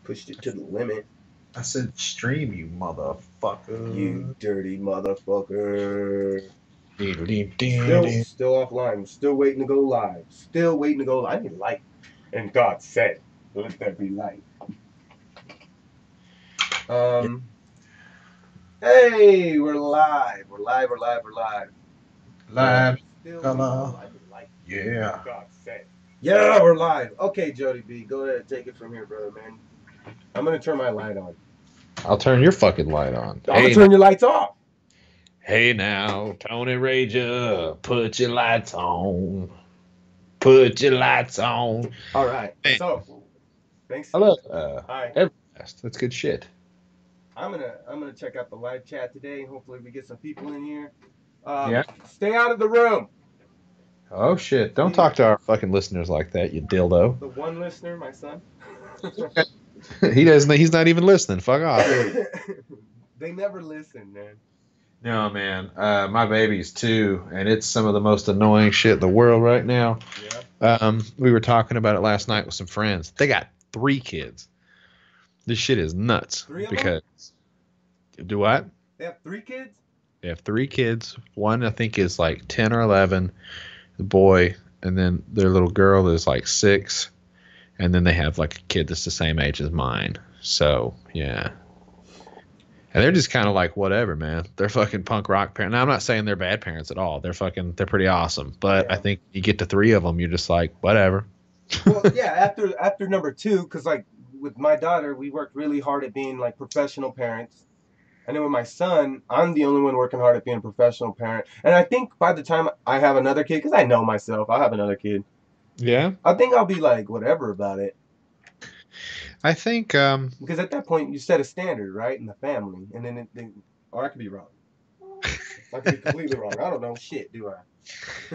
Pushed it to the limit. I said stream, you motherfucker. You dirty motherfucker. Dee-dee-dee-dee. Still offline. Still waiting to go live. Still waiting to go live. I need light. And God said, let there be light. Hey, we're live. We're live. Live Still color. I need light. Yeah. God said. Yeah, we're live. Okay, Jodie B, go ahead and take it from here, brother, man. I'm gonna turn my light on. I'll turn your fucking light on. I'm gonna turn your lights off. Hey now, Tony Rager, put your lights on. Put your lights on. All right. Hey. So, thanks. Hello. Hi. Everblast. That's good shit. I'm gonna check out the live chat today. Hopefully, we get some people in here. Yeah. Stay out of the room. Oh shit! Don't talk to our fucking listeners like that, you dildo. The one listener, my son. He doesn't. He's not even listening. Fuck off. They never listen, man. No, man. My baby's 2, and it's some of the most annoying shit in the world right now. Yeah. We were talking about it last night with some friends. They got 3 kids. This shit is nuts. 3 of because them? Do what? They have 3 kids? They have 3 kids. One I think is like 10 or 11, the boy, and then their little girl is like 6, and then they have like a kid that's the same age as mine. So yeah. And they're just kind of like, whatever, man. They're fucking punk rock parents. Now, I'm not saying they're bad parents at all. They're pretty awesome. But yeah. I think you get to 3 of them, you're just like, whatever. Well, yeah, after number 2, because like with my daughter, we worked really hard at being like professional parents. And then with my son, I'm the only one working hard at being a professional parent. And I think by the time I have another kid, because I know myself, I'll have another kid. Yeah. I think I'll be like, whatever about it. I think because at that point you set a standard, right, in the family, and then or I could be wrong. I could be completely wrong. I don't know shit, do I?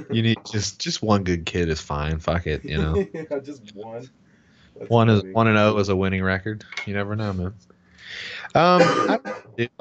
You need just one good kid is fine. Fuck it, you know. Yeah, just one. That's 1-0 is a winning record. You never know, man. I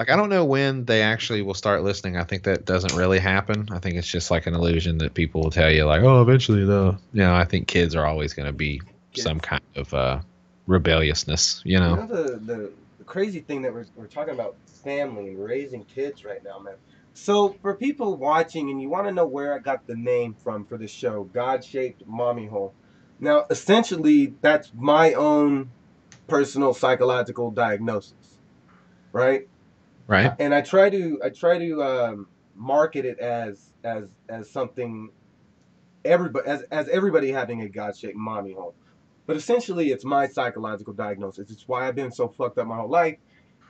don't know when they actually will start listening. I think that doesn't really happen. I think it's just like an illusion that people will tell you, like, oh, eventually though. You know, I think kids are always going to be some kind of rebelliousness, you know. The crazy thing that we're talking about family and raising kids right now, man. So for people watching and you want to know where I got the name from for the show, God-Shaped Mommy Hole. Now, essentially, that's my own personal psychological diagnosis, right? Right. And I try to market it as something as everybody having a God-shaped mommy hole. But essentially, it's my psychological diagnosis. It's why I've been so fucked up my whole life.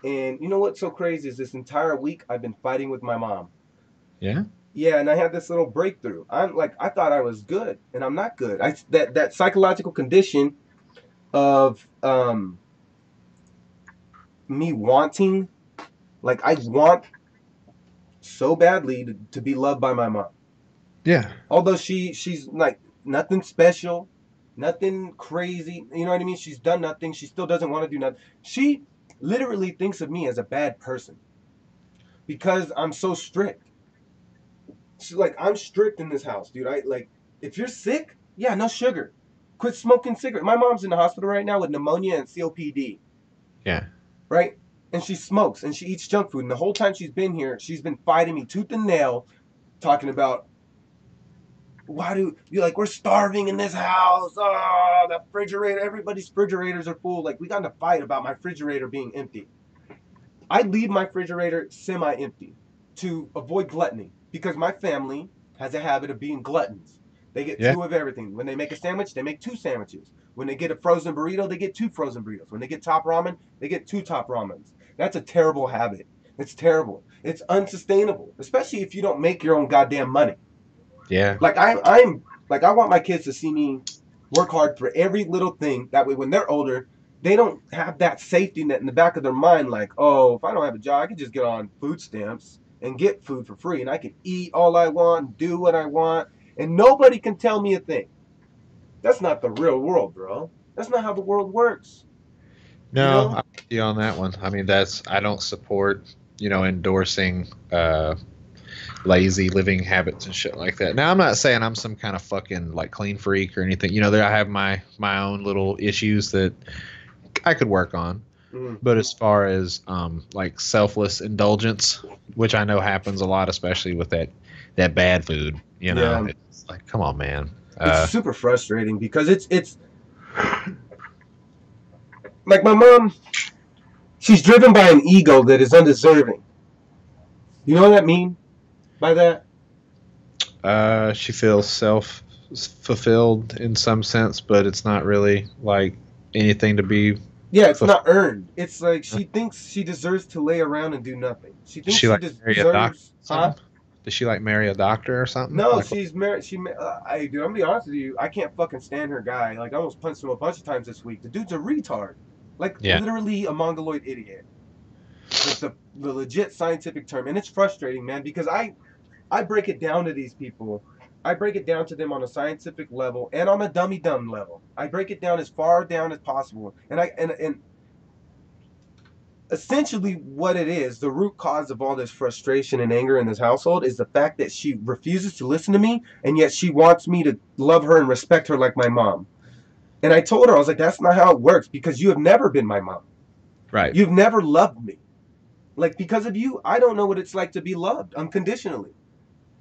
And you know what's so crazy is this entire week I've been fighting with my mom. Yeah? Yeah, and I had this little breakthrough. I thought I was good, and I'm not good. That psychological condition of me wanting, like I want so badly to be loved by my mom. Yeah. Although she's like nothing special. Nothing crazy, you know what I mean? She's done nothing. She still doesn't want to do nothing. She literally thinks of me as a bad person because I'm so strict. She's like, I'm strict in this house, dude. If you're sick, yeah, no sugar. Quit smoking cigarettes. My mom's in the hospital right now with pneumonia and COPD. Yeah. Right? And she smokes and she eats junk food. And the whole time she's been here, she's been fighting me tooth and nail, talking about, why do you like we're starving in this house? Oh, the refrigerator, everybody's refrigerators are full. Like we got in a fight about my refrigerator being empty. I leave my refrigerator semi-empty to avoid gluttony because my family has a habit of being gluttons. They get 2 of everything. When they make a sandwich, they make 2 sandwiches. When they get a frozen burrito, they get 2 frozen burritos. When they get top ramen, they get 2 top ramens. That's a terrible habit. It's terrible. It's unsustainable, especially if you don't make your own goddamn money. Yeah. Like I want my kids to see me work hard for every little thing. That way, when they're older, they don't have that safety net in the back of their mind. Like, oh, if I don't have a job, I can just get on food stamps and get food for free, and I can eat all I want, do what I want, and nobody can tell me a thing. That's not the real world, bro. That's not how the world works. No, you know? I'm with you on that one. I mean, I don't support, endorsing lazy living habits and shit like that. Now, I'm not saying I'm some kind of fucking like clean freak or anything. I have my own little issues that I could work on. Mm. But as far as like selfless indulgence, which I know happens a lot, especially with that bad food, Yeah, it's like, come on, man. it's super frustrating because it's like my mom. She's driven by an ego that is undeserving. You know what I mean by that? She feels self fulfilled in some sense, but it's not really like anything to be Yeah, it's fulfilled. not earned. It's like she thinks she deserves to lay around and do nothing. She Does thinks she she like marry a doctor deserves, or huh? something? Does she like marry a doctor or something? No, Like, she's married. I dude, I'm gonna be honest with you. I can't fucking stand her guy. Like I almost punched him a bunch of times this week. The dude's a retard. Like yeah, literally a mongoloid idiot. Like the legit scientific term, and it's frustrating, man, because I break it down to these people. I break it down to them on a scientific level and on a dummy dumb level. I break it down as far down as possible, and essentially what it is, the root cause of all this frustration and anger in this household is the fact that she refuses to listen to me, and yet she wants me to love her and respect her like my mom. And I told her, I was like, that's not how it works, because you have never been my mom. right. You've never loved me. Like, because of you, I don't know what it's like to be loved unconditionally.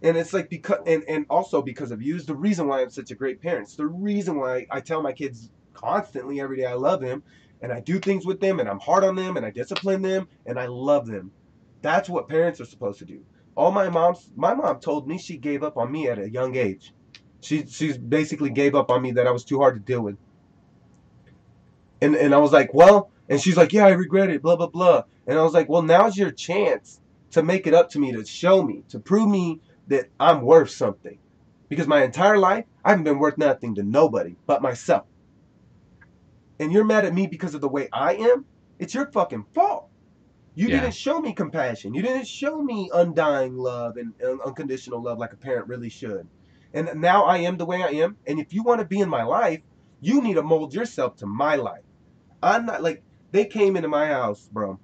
And it's like, because and also because of you is the reason why I'm such a great parent. It's the reason why I tell my kids constantly every day I love them, and I do things with them, and I'm hard on them, and I discipline them, and I love them. That's what parents are supposed to do. All my mom told me she gave up on me at a young age. She's basically gave up on me, that I was too hard to deal with. And I was like, well, and she's like, yeah, I regret it, blah blah blah. And I was like, well, now's your chance to make it up to me, to show me, to prove me that I'm worth something. Because my entire life, I haven't been worth nothing to nobody but myself. And you're mad at me because of the way I am? It's your fucking fault. You Yeah, didn't show me compassion. You didn't show me undying love and unconditional love like a parent really should. And now I am the way I am. And if you want to be in my life, you need to mold yourself to my life. I'm not like, they came into my house, bro.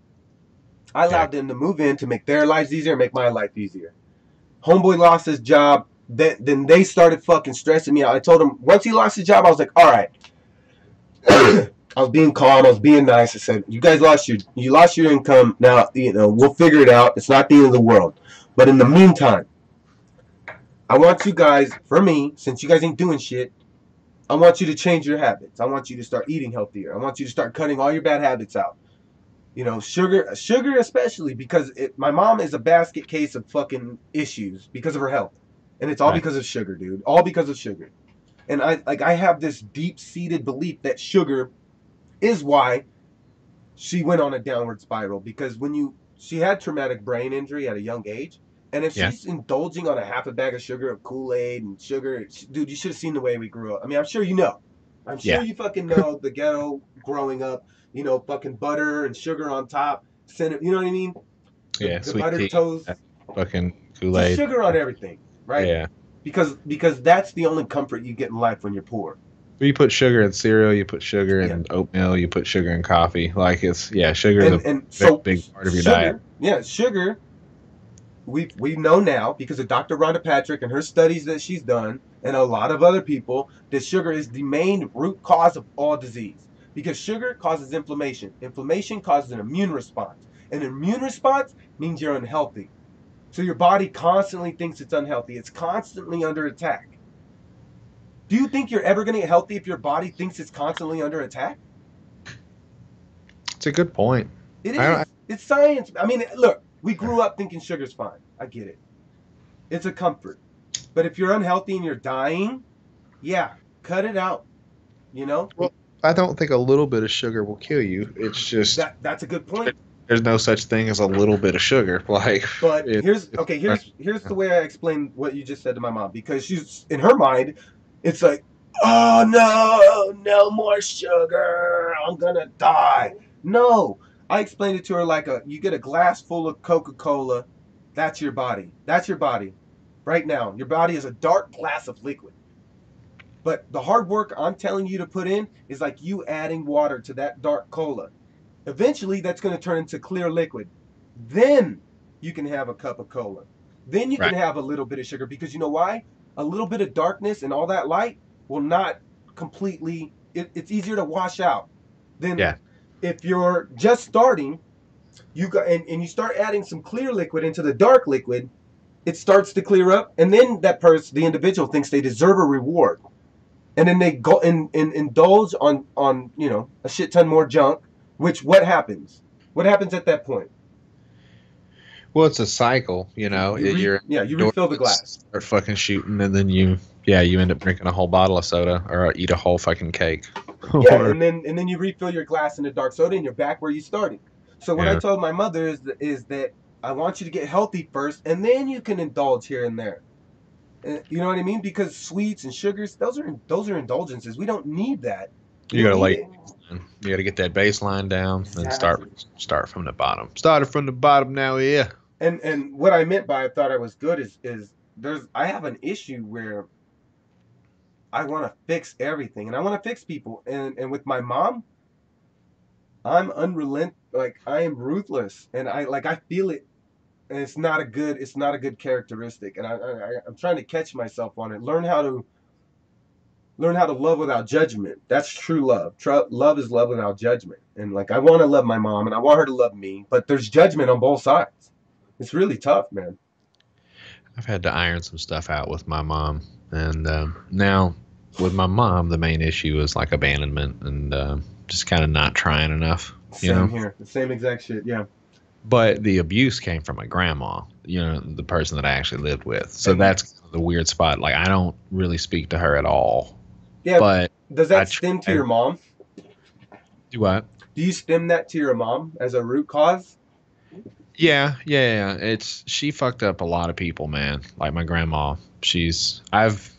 I yeah. allowed them to move in to make their lives easier, make my life easier. Homeboy lost his job. Then they started fucking stressing me out. I told him once he lost his job, I was like, all right. I was being calm. I was being nice. I said, you guys you lost your income. Now, we'll figure it out. It's not the end of the world. But in the meantime, I want you guys, for me, since you guys ain't doing shit, I want you to change your habits. I want you to start eating healthier. I want you to start cutting all your bad habits out. Sugar especially, because my mom is a basket case of fucking issues because of her health, and it's all Right. because of sugar, dude. All because of sugar. And I have this deep seated belief that sugar is why she went on a downward spiral, because she had traumatic brain injury at a young age, and if Yeah. she's indulging on a half a bag of sugar, of Kool-Aid and sugar, dude, you should have seen the way we grew up. I mean, I'm sure you know. I'm sure Yeah. you fucking know the ghetto growing up. Fucking butter and sugar on top. You know what I mean? The Yeah. the Sweet buttered tea. toast, Fucking Kool just Aid. sugar on everything, right? Yeah. Because that's the only comfort you get in life when you're poor. You put sugar in cereal, you put sugar Yeah. in oatmeal, you put sugar in coffee. Like sugar is a And big, so big part of your diet. sugar, yeah, sugar, we know now because of Dr. Rhonda Patrick and her studies that she's done, and a lot of other people, that sugar is the main root cause of all disease. Because sugar causes inflammation. Inflammation causes an immune response. An immune response means you're unhealthy. So your body constantly thinks it's unhealthy. It's constantly under attack. Do you think you're ever going to get healthy if your body thinks it's constantly under attack? It's a good point. It I is. It's science. I mean, look, we grew up thinking sugar's fine. I get it. It's a comfort. But if you're unhealthy and you're dying, yeah, cut it out. You know well, I don't think a little bit of sugar will kill you. It's just that's a good point. there's no such thing as a little bit of sugar. Like But it, here's it's okay. Here's the way I explain what you just said to my mom, because she's in her mind, it's like, oh no, no more sugar. I'm gonna die. No, I explained it to her like you get a glass full of Coca-Cola. That's your body. That's your body. Right now, your body is a dark glass of liquid. But the hard work I'm telling you to put in is like you adding water to that dark cola. Eventually, that's going to turn into clear liquid. Then you can have a cup of cola. Then you can right. have a little bit of sugar, because you know why? A little bit of darkness and all that light will not completely, it's easier to wash out than Yeah. If you're just starting, you got and you start adding some clear liquid into the dark liquid, it starts to clear up, and then that person, the individual, thinks they deserve a reward, and then they go and indulge on a shit ton more junk. Which what happens? What happens at that point? Well, it's a cycle, you know. You're You refill the glass. start fucking shooting, and then you end up drinking a whole bottle of soda or eat a whole fucking cake. Yeah, Or and then you refill your glass in the dark soda, and you're back where you started. So what I yeah, told my mother is that I want you to get healthy first, and then you can indulge here and there. You know what I mean? Because sweets and sugars, those are indulgences. We don't need that. We you don't gotta need like it. you gotta get that baseline down, and Exactly. start from the bottom. Started from the bottom, now yeah. And what I meant by I thought I was good is I have an issue where I want to fix everything and I want to fix people and with my mom I'm unrelent like I am ruthless and I feel it and it's not a good characteristic and I'm trying to catch myself on it. Learn how to love without judgment. That's true love. Love is love without judgment. And like I want to love my mom and I want her to love me, but there's judgment on both sides. It's really tough, man. I've had to iron some stuff out with my mom, and now with my mom, the main issue is like abandonment and just kind of not trying enough, you Same know. here. The same exact shit. Yeah. But the abuse came from my grandma, you know, the person that I actually lived with. So And that's kind of the weird spot. Like I don't really speak to her at all, yeah, but does I that stem to try. your mom? Do what? Do you stem that to your mom as a root cause? Yeah. It's she fucked up a lot of people, man. Like my grandma. She's I've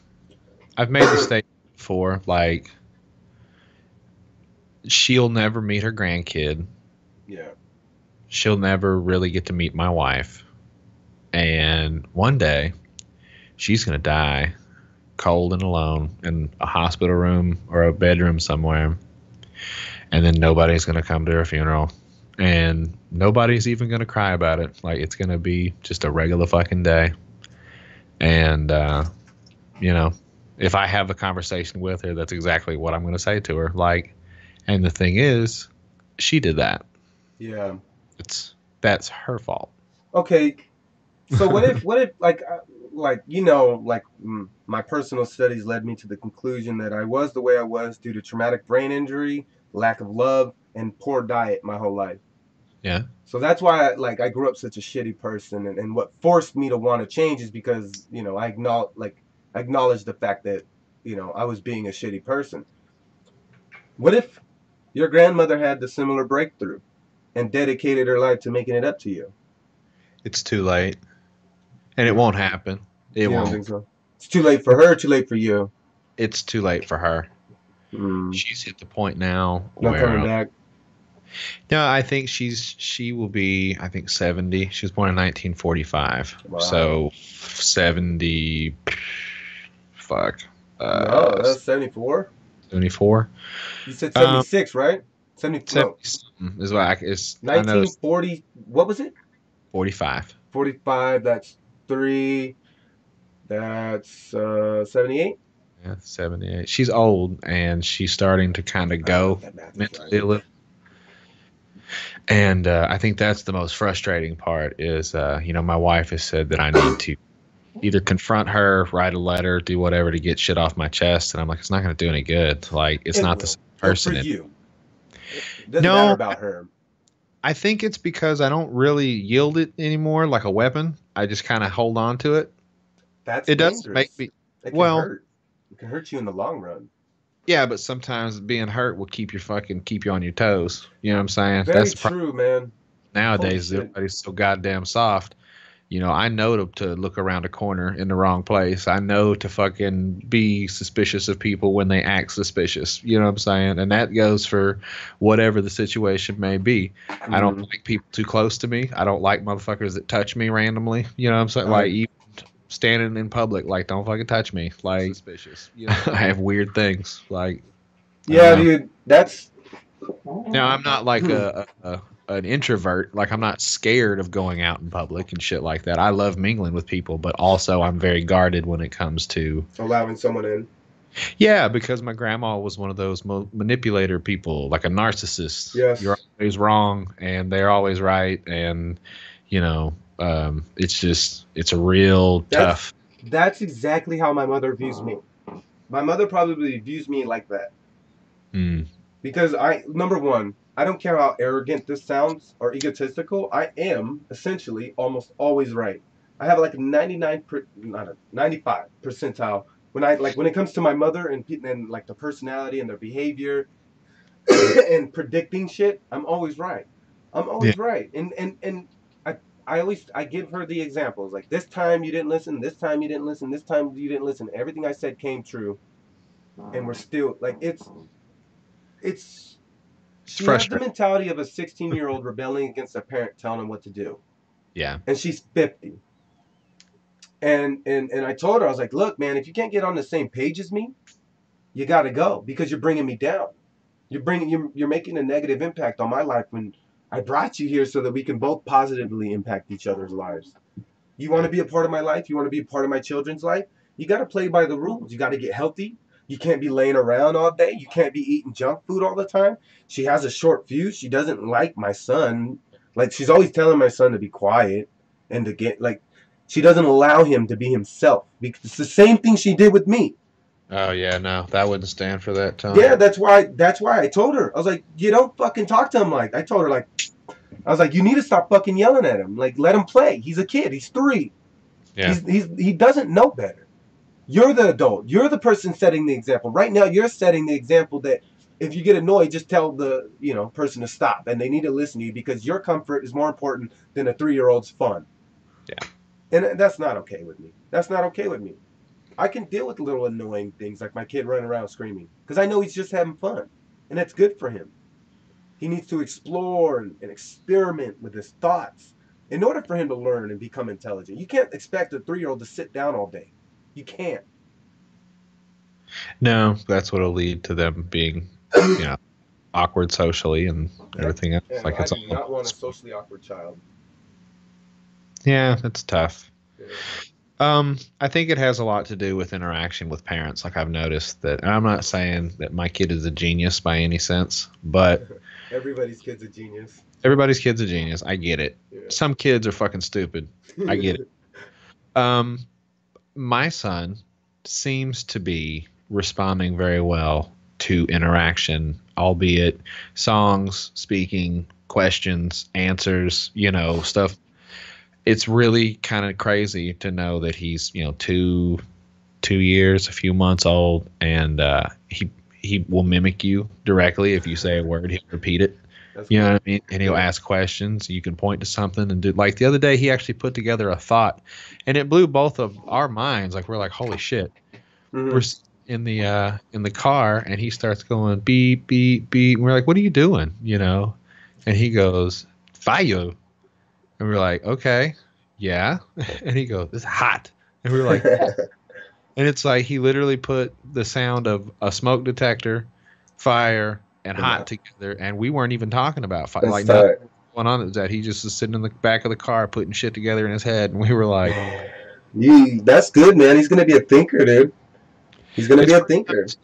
made the statement before, like she'll never meet her grandkid. Yeah. She'll never really get to meet my wife. And one day she's gonna die cold and alone in a hospital room or a bedroom somewhere. And then nobody's gonna come to her funeral. And nobody's even gonna cry about it. Like it's gonna be just a regular fucking day. And you know, if I have a conversation with her, that's exactly what I'm gonna say to her. Like, and the thing is, she did that. Yeah. It's that's her fault. Okay. So what if like my personal studies led me to the conclusion that I was the way I was due to traumatic brain injury, lack of love, and poor diet my whole life. Yeah. So that's why I grew up such a shitty person and what forced me to want to change is because, I acknowledge the fact that, I was being a shitty person. What if your grandmother had the similar breakthrough and dedicated her life to making it up to you? It's too late. And it You won't happen. It you don't won't. think so? It's too late for her, too late for you. It's too late for her. Mm, She's hit the point now no where coming back. no, I think she will be I think 70. She was born in 1945. Wow. So 70 fuck. No, Uh that's 74. 74. You said Um 76, right? 70, 70 no, something is what I know it's 1940. What was it? 45. 45. That's three. That's 78. Yeah, 78. She's old and she's starting to kind of I don't know if go that math is right. mentally a little. And I think that's the most frustrating part is, my wife has said that I need to either confront her, write a letter, do whatever to get shit off my chest. And I'm like, it's not going to do any good. Like, it's It not the will. same For person. you. It doesn't matter No, about her. I think it's because I don't really yield it anymore like a weapon. I just kind of hold on to it. That's It doesn't make dangerous. me, It can well, hurt. It can hurt you in the long run. yeah, but sometimes being hurt will keep you on your toes. You know what I'm saying? Very That's the problem true, man. Holy nowadays. shit. Everybody's so goddamn soft. I know to look around a corner in the wrong place. I know to fucking be suspicious of people when they act suspicious. You know what I'm saying? And that goes for whatever the situation may be. I don't Mm, like people too close to me. I don't like motherfuckers that touch me randomly. You know what I'm saying? I Like even standing in public, like don't fucking touch me. Like suspicious. I have weird things. Like I don't Yeah, know. dude. That's Now I'm not like a an introvert. Like I'm not scared of going out in public and shit like that. I love mingling with people, but also I'm very guarded when it comes to allowing someone in. Yeah, because my grandma was one of those manipulator people, like a narcissist. Yes. You're always wrong, and they're always right, and you know, it's a real That's tough. that's exactly how my mother views me. My mother probably views me like that. Mm, Because number one, I don't care how arrogant this sounds or egotistical. I am essentially almost always right. I have like a 95 percentile when it comes to my mother and like the personality and their behavior and predicting shit. I'm always right. I'm yeah, always right. And I give her the examples like this time you didn't listen, this time you didn't listen, this time you didn't listen. Everything I said came true, and we're still like it's it's she has the frustrating. mentality of a 16-year-old rebelling against a parent telling him what to do. Yeah, And she's 50. And I told her, I was like, look, man, if you can't get on the same page as me, you got to go because you're bringing me down. You're making a negative impact on my life when I brought you here so that we can both positively impact each other's lives. You want to be a part of my life? You want to be a part of my children's life? You got to play by the rules. You got to get healthy. You can't be laying around all day. You can't be eating junk food all the time. She has a short fuse. She doesn't like my son. Like she's always telling my son to be quiet and to get like she doesn't allow him to be himself because it's the same thing she did with me. oh yeah, no, that wouldn't stand for that, Tony. Yeah, that's why I told her. I was like, you don't fucking talk to him like I told her like I was like, you need to stop fucking yelling at him. Like let him play. He's a kid. He's 3. Yeah, He doesn't know better. You're the adult. You're the person setting the example. Right now, you're setting the example that if you get annoyed, just tell the person to stop, and they need to listen to you because your comfort is more important than a 3-year-old's fun. yeah. And that's not okay with me. That's not okay with me. I can deal with little annoying things like my kid running around screaming because I know he's just having fun, and that's good for him. He needs to explore and experiment with his thoughts in order for him to learn and become intelligent. You can't expect a 3-year-old to sit down all day. You can't. No, that's what'll lead to them being, you know, awkward socially and Yep. everything else. And Like I it's do all. not want a socially awkward child. Yeah, that's tough. Yeah. I think it has a lot to do with interaction with parents. Like I've noticed that, and I'm not saying that my kid is a genius by any sense, but Everybody's kid's a genius. everybody's kid's a genius. I get it. Yeah. Some kids are fucking stupid. I get it. Um, my son seems to be responding very well to interaction, albeit songs, speaking, questions, answers, stuff. It's really kind of crazy to know that he's, 2 years, a few months old, and he will mimic you directly. If you say a word, he'll repeat it. That's You know cool. what I mean? And he'll ask questions. You can point to something and do, like the other day, he actually put together a thought, and it blew both of our minds. Like we're like, holy shit. We're Mm-hmm. in the car, and he starts going beep beep beep. And we're like, what are you doing? And he goes fire, and we're like, okay, yeah. And he goes, it's hot, and we were like, yeah. And it's like he literally put the sound of a smoke detector, fire, and hot together, and we weren't even talking about fire. That's Like nothing tight. going on. It was that he just was sitting in the back of the car putting shit together in his head, and we were like, That's good, man. He's gonna be a thinker, dude. He's gonna be it's a pretty thinker. nice.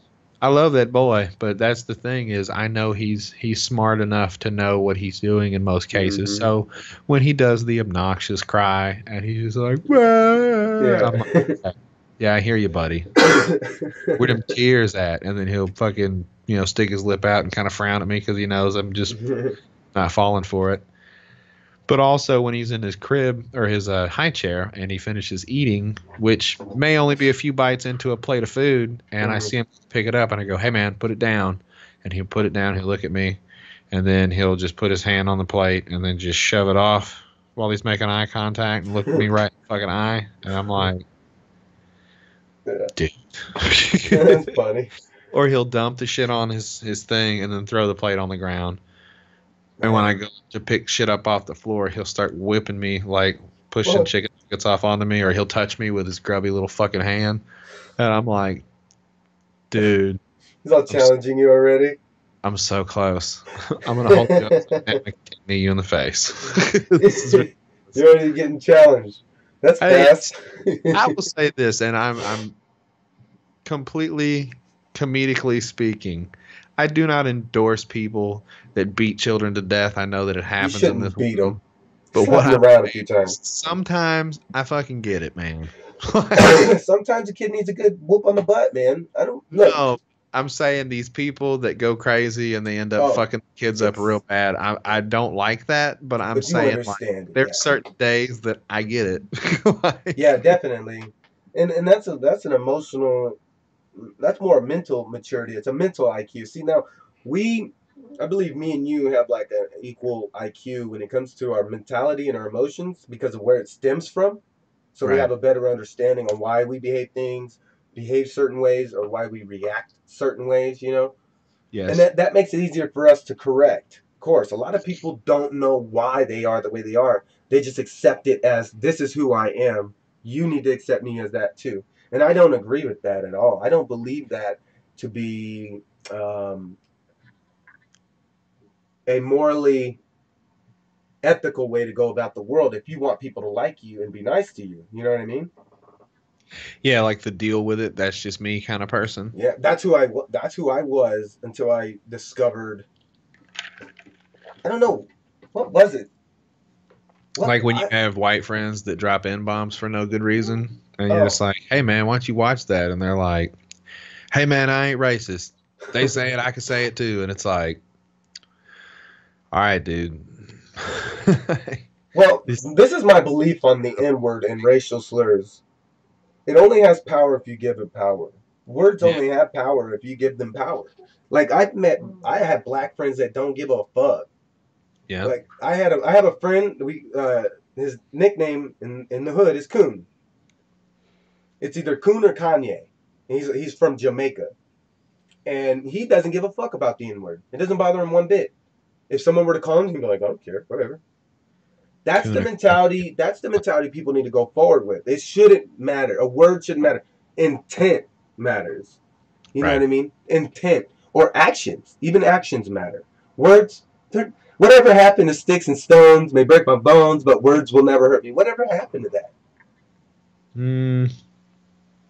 I love that boy, but that's the thing is I know he's smart enough to know what he's doing in most cases. Mhm. So when he does the obnoxious cry and he's just like, "Wah," I'm like, yeah, I hear you, buddy. Where them tears at? And then he'll fucking stick his lip out and kind of frown at me because he knows I'm just not falling for it. But also when he's in his crib or his high chair and he finishes eating, which may only be a few bites into a plate of food, and I see him pick it up and I go, hey man, put it down. And he'll put it down, he'll look at me, and then he'll just put his hand on the plate and then just shove it off while he's making eye contact and look at me right in the fucking eye. And I'm like, dude. That's funny. Or he'll dump the shit on his thing and then throw the plate on the ground. And when I go to pick shit up off the floor, he'll start whipping me, like pushing chicken nuggets off onto me, or he'll touch me with his grubby little fucking hand. And I'm like, dude. He's all challenging you already. I'm so close. I'm going to hold you up and knee you in the face. You're already getting challenged. That's fast. I will say this, and I'm completely comedically speaking, I do not endorse people that beat children to death. I know that it You happens in this shouldn't beat world. them. But Slap what them I'm around a saying few is times. sometimes I fucking get it, man. Like, Sometimes a kid needs a good whoop on the butt, man. I don't look. no, I'm saying these people that go crazy and they end up Oh, fucking kids up real it's bad. I don't like that, but I'm but you saying like understand it, there's yeah, certain days that I get it. yeah, Like, definitely. And that's an emotional. That's more mental maturity. It's a mental IQ. See now, we, I believe me and you have like an equal IQ when it comes to our mentality and our emotions because of where it stems from. So we right. have a better understanding on why we behave things, behave certain ways, or why we react certain ways. And Yes. that makes it easier for us to correct. Of course, a lot of people don't know why they are the way they are. They just accept it as this is who I am. You need to accept me as that too. And I don't agree with that at all. I don't believe that to be um, a morally ethical way to go about the world if you want people to like you and be nice to you. You know what I mean? Yeah, like the deal with it. That's just me kind of person. Yeah, that's who I was until I discovered. I don't know what was it. What Like when you I have white friends that drop N bombs for no good reason, and you're just oh. like, "Hey man, why don't you watch that?" And they're like, "Hey man, I ain't racist. They say it, I can say it too." And it's like, "All right, dude." Well, This- this is my belief on the N word and racial slurs. It only has power if you give it power. Words yeah, only have power if you give them power. Like I have black friends that don't give a fuck. yeah. Like I have a friend. His nickname in the hood is Coon. It's either Coon or Kanye. He's from Jamaica, and he doesn't give a fuck about the N word. It doesn't bother him one bit. If someone were to call him, he'd be like, I don't care, whatever. That's the Kuna. mentality. That's the mentality people need to go forward with. It shouldn't matter. A word shouldn't matter. Intent matters. You know what Right. I mean? Intent or actions. Even actions matter. Words, whatever happened to sticks and stones may break my bones, but words will never hurt me. Whatever happened to that? Mm,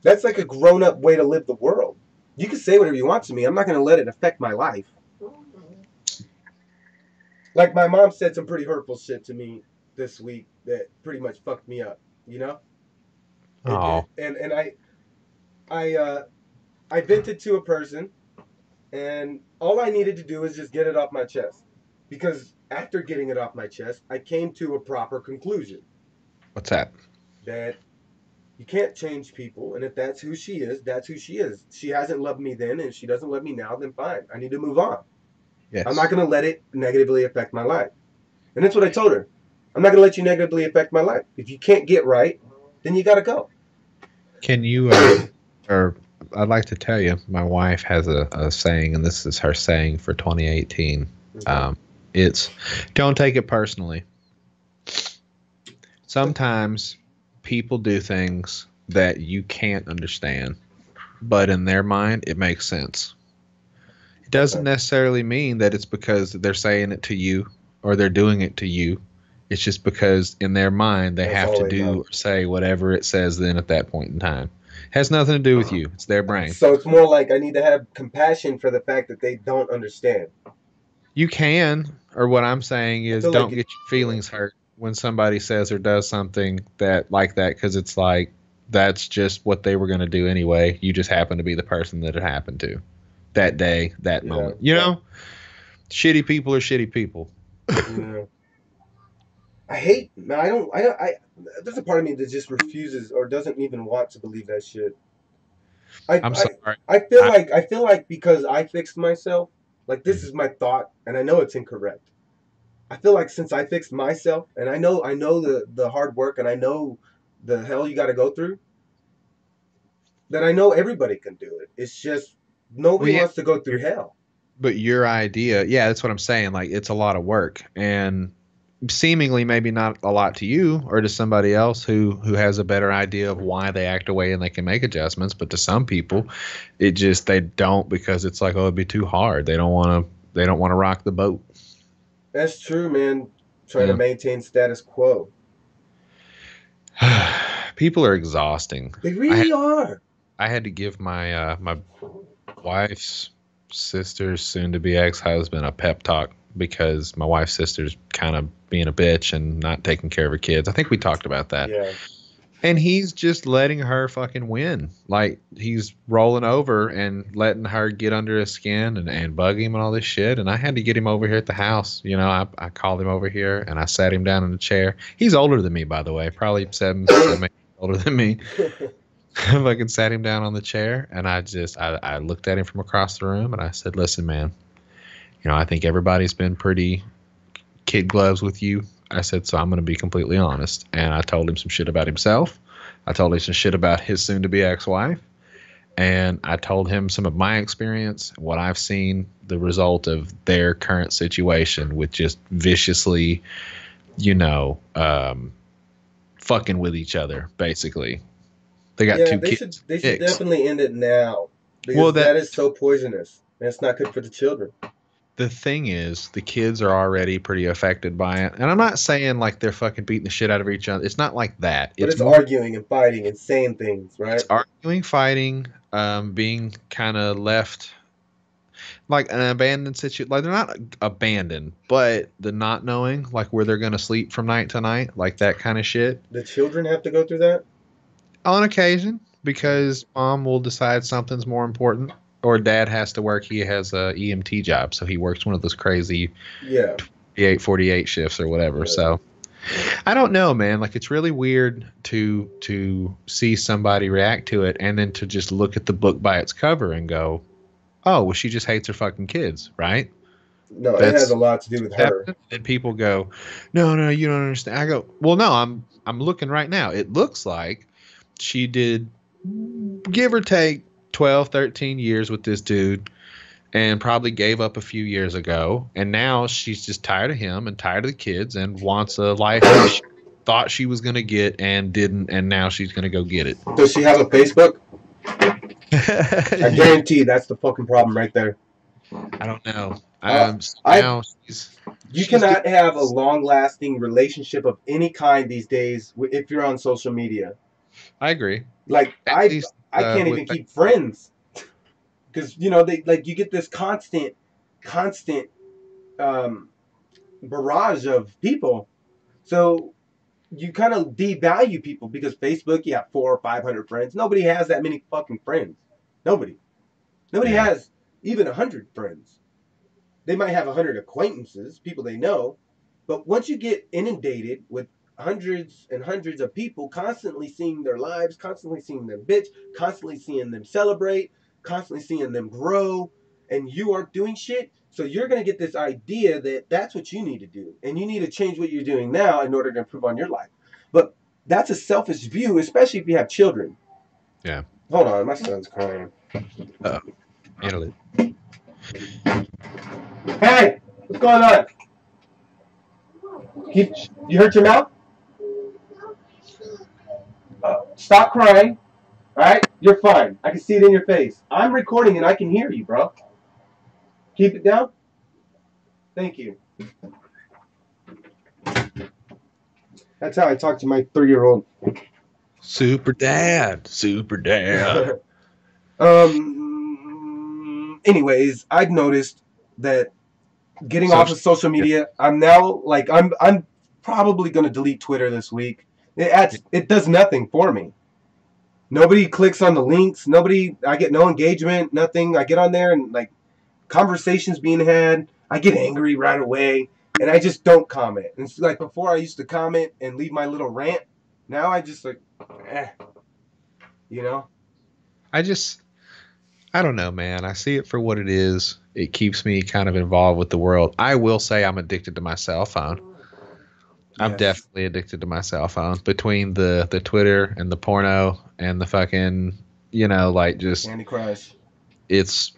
That's like a grown-up way to live the world. You can say whatever you want to me. I'm not going to let it affect my life. Like my mom said some pretty hurtful shit to me this week that pretty much fucked me up. You know? oh, And I I vented to a person, and all I needed to do was just get it off my chest. Because after getting it off my chest, I came to a proper conclusion what's that? that you can't change people, and if that's who she is, that's who she is. She hasn't loved me then, and she doesn't love me now, then fine. I need to move on. I'm not Yes. going to let it negatively affect my life. And that's what I told her. I'm not going to let you negatively affect my life. If you can't get right, then you got to go. Can you, or I'd like to tell you, my wife has a saying, and this is her saying for 2018. Okay. Um, it's don't take it personally. Sometimes people do things that you can't understand, but in their mind, it makes sense. It doesn't Okay. necessarily mean that it's because they're saying it to you or they're doing it to you. It's just because in their mind, they That's have all to they do know. or say whatever it says then at that point in time. Has nothing to do with you. It's their brain. So it's more like I need to have compassion for the fact that they don't understand. You can, or what I'm saying I is feel like don't it, get your yeah. feelings hurt when somebody says or does something that like that because it's like that's just what they were going to do anyway. You just happen to be the person that it happened to that day, that Yeah. moment. You know, shitty people are shitty people. Yeah. I hate. Man, I don't. I don't. I. There's a part of me that just refuses or doesn't even want to believe that shit. I. I'm I. sorry. I I feel like because I fixed myself. Like this mm, is my thought, and I know it's incorrect. I feel like since I fixed myself, and I know the hard work, and I know the hell you got to go through. That I know everybody can do it. It's just well, nobody yeah, wants to go through hell. but your idea, yeah, that's what I'm saying. Like it's a lot of work and seemingly maybe not a lot to you or to somebody else who has a better idea of why they act away and they can make adjustments, but to some people it just they don't because it's like oh it'd be too hard. They don't want to rock the boat. That's true, man. Trying to Yeah. maintain status quo. People are exhausting. They I had really are. I had to give my wife's sister's soon-to-be ex-husband a pep talk because my wife's sister's kind of being a bitch and not taking care of her kids. I think we talked about that. Yeah. And he's just letting her fucking win. Like, he's rolling over and letting her get under his skin and bug him and all this shit. And I had to get him over here at the house. You know, I called him over here and I sat him down in a chair. He's older than me, by the way, probably seven, 8 years older than me. I fucking sat him down on the chair and I looked at him from across the room and I said, listen, man, you know, I think everybody's been pretty kid gloves with you. I said, so I'm going to be completely honest. And I told him some shit about himself. I told him some shit about his soon-to-be ex-wife. And I told him some of my experience, what I've seen, the result of their current situation with just viciously, you know, fucking with each other, basically. They got two kids. They should definitely end it now. Because that is so poisonous. And it's not good for the children. The thing is, the kids are already pretty affected by it. And I'm not saying like they're fucking beating the shit out of each other. It's not like that. But it's arguing and fighting and saying things, right? It's arguing, fighting, being kind of left like an abandoned situation. Like, they're not abandoned, but the not knowing like where they're going to sleep from night to night, like that kind of shit. The children have to go through that? On occasion, because mom will decide something's more important. Or dad has to work. He has a EMT job, so he works one of those crazy 48 shifts or whatever. Right. So I don't know, man. Like, it's really weird to see somebody react to it and then to just look at the book by its cover and go, oh, well, she just hates her fucking kids, right? No, it has a lot to do with her. And people go, no, you don't understand. I go, well, no, I'm looking right now. It looks like she did, give or take, 12, 13 years with this dude and probably gave up a few years ago. And now she's just tired of him and tired of the kids and wants a life that she thought she was going to get and didn't. And now she's going to go get it. Does she have a Facebook? I guarantee that's the fucking problem right there. I don't know. You cannot have a long-lasting relationship of any kind these days if you're on social media. I agree. Like, I can't even keep friends because, you know, they like you get this constant barrage of people, so you kind of devalue people because Facebook, you have 400 or 500 friends. Nobody has that many fucking friends. Nobody has even 100 friends. They might have 100 acquaintances, people they know, but once you get inundated with hundreds and hundreds of people constantly seeing their lives, constantly seeing them bitch, constantly seeing them celebrate, constantly seeing them grow, and you aren't doing shit, so you're going to get this idea that that's what you need to do, and you need to change what you're doing now in order to improve on your life. But that's a selfish view, especially if you have children. Yeah. Hold on, my son's crying. Handle it. Hey, what's going on? You hurt your mouth? Stop crying. Alright? You're fine. I can see it in your face. I'm recording and I can hear you, bro. Keep it down. Thank you. That's how I talk to my 3-year-old. Super dad. Anyways, I've noticed that getting off of social media, I'm now like I'm probably gonna delete Twitter this week. It does nothing for me. Nobody clicks on the links. I get no engagement, nothing. I get on there and like conversations being had. I get angry right away and I just don't comment. And it's like before I used to comment and leave my little rant. Now I just like, you know? I don't know, man. I see it for what it is. It keeps me kind of involved with the world. I will say I'm addicted to my cell phone. I'm definitely addicted to my cell phone. Between the Twitter and the porno and the fucking, you know, like just Candy Crush. It's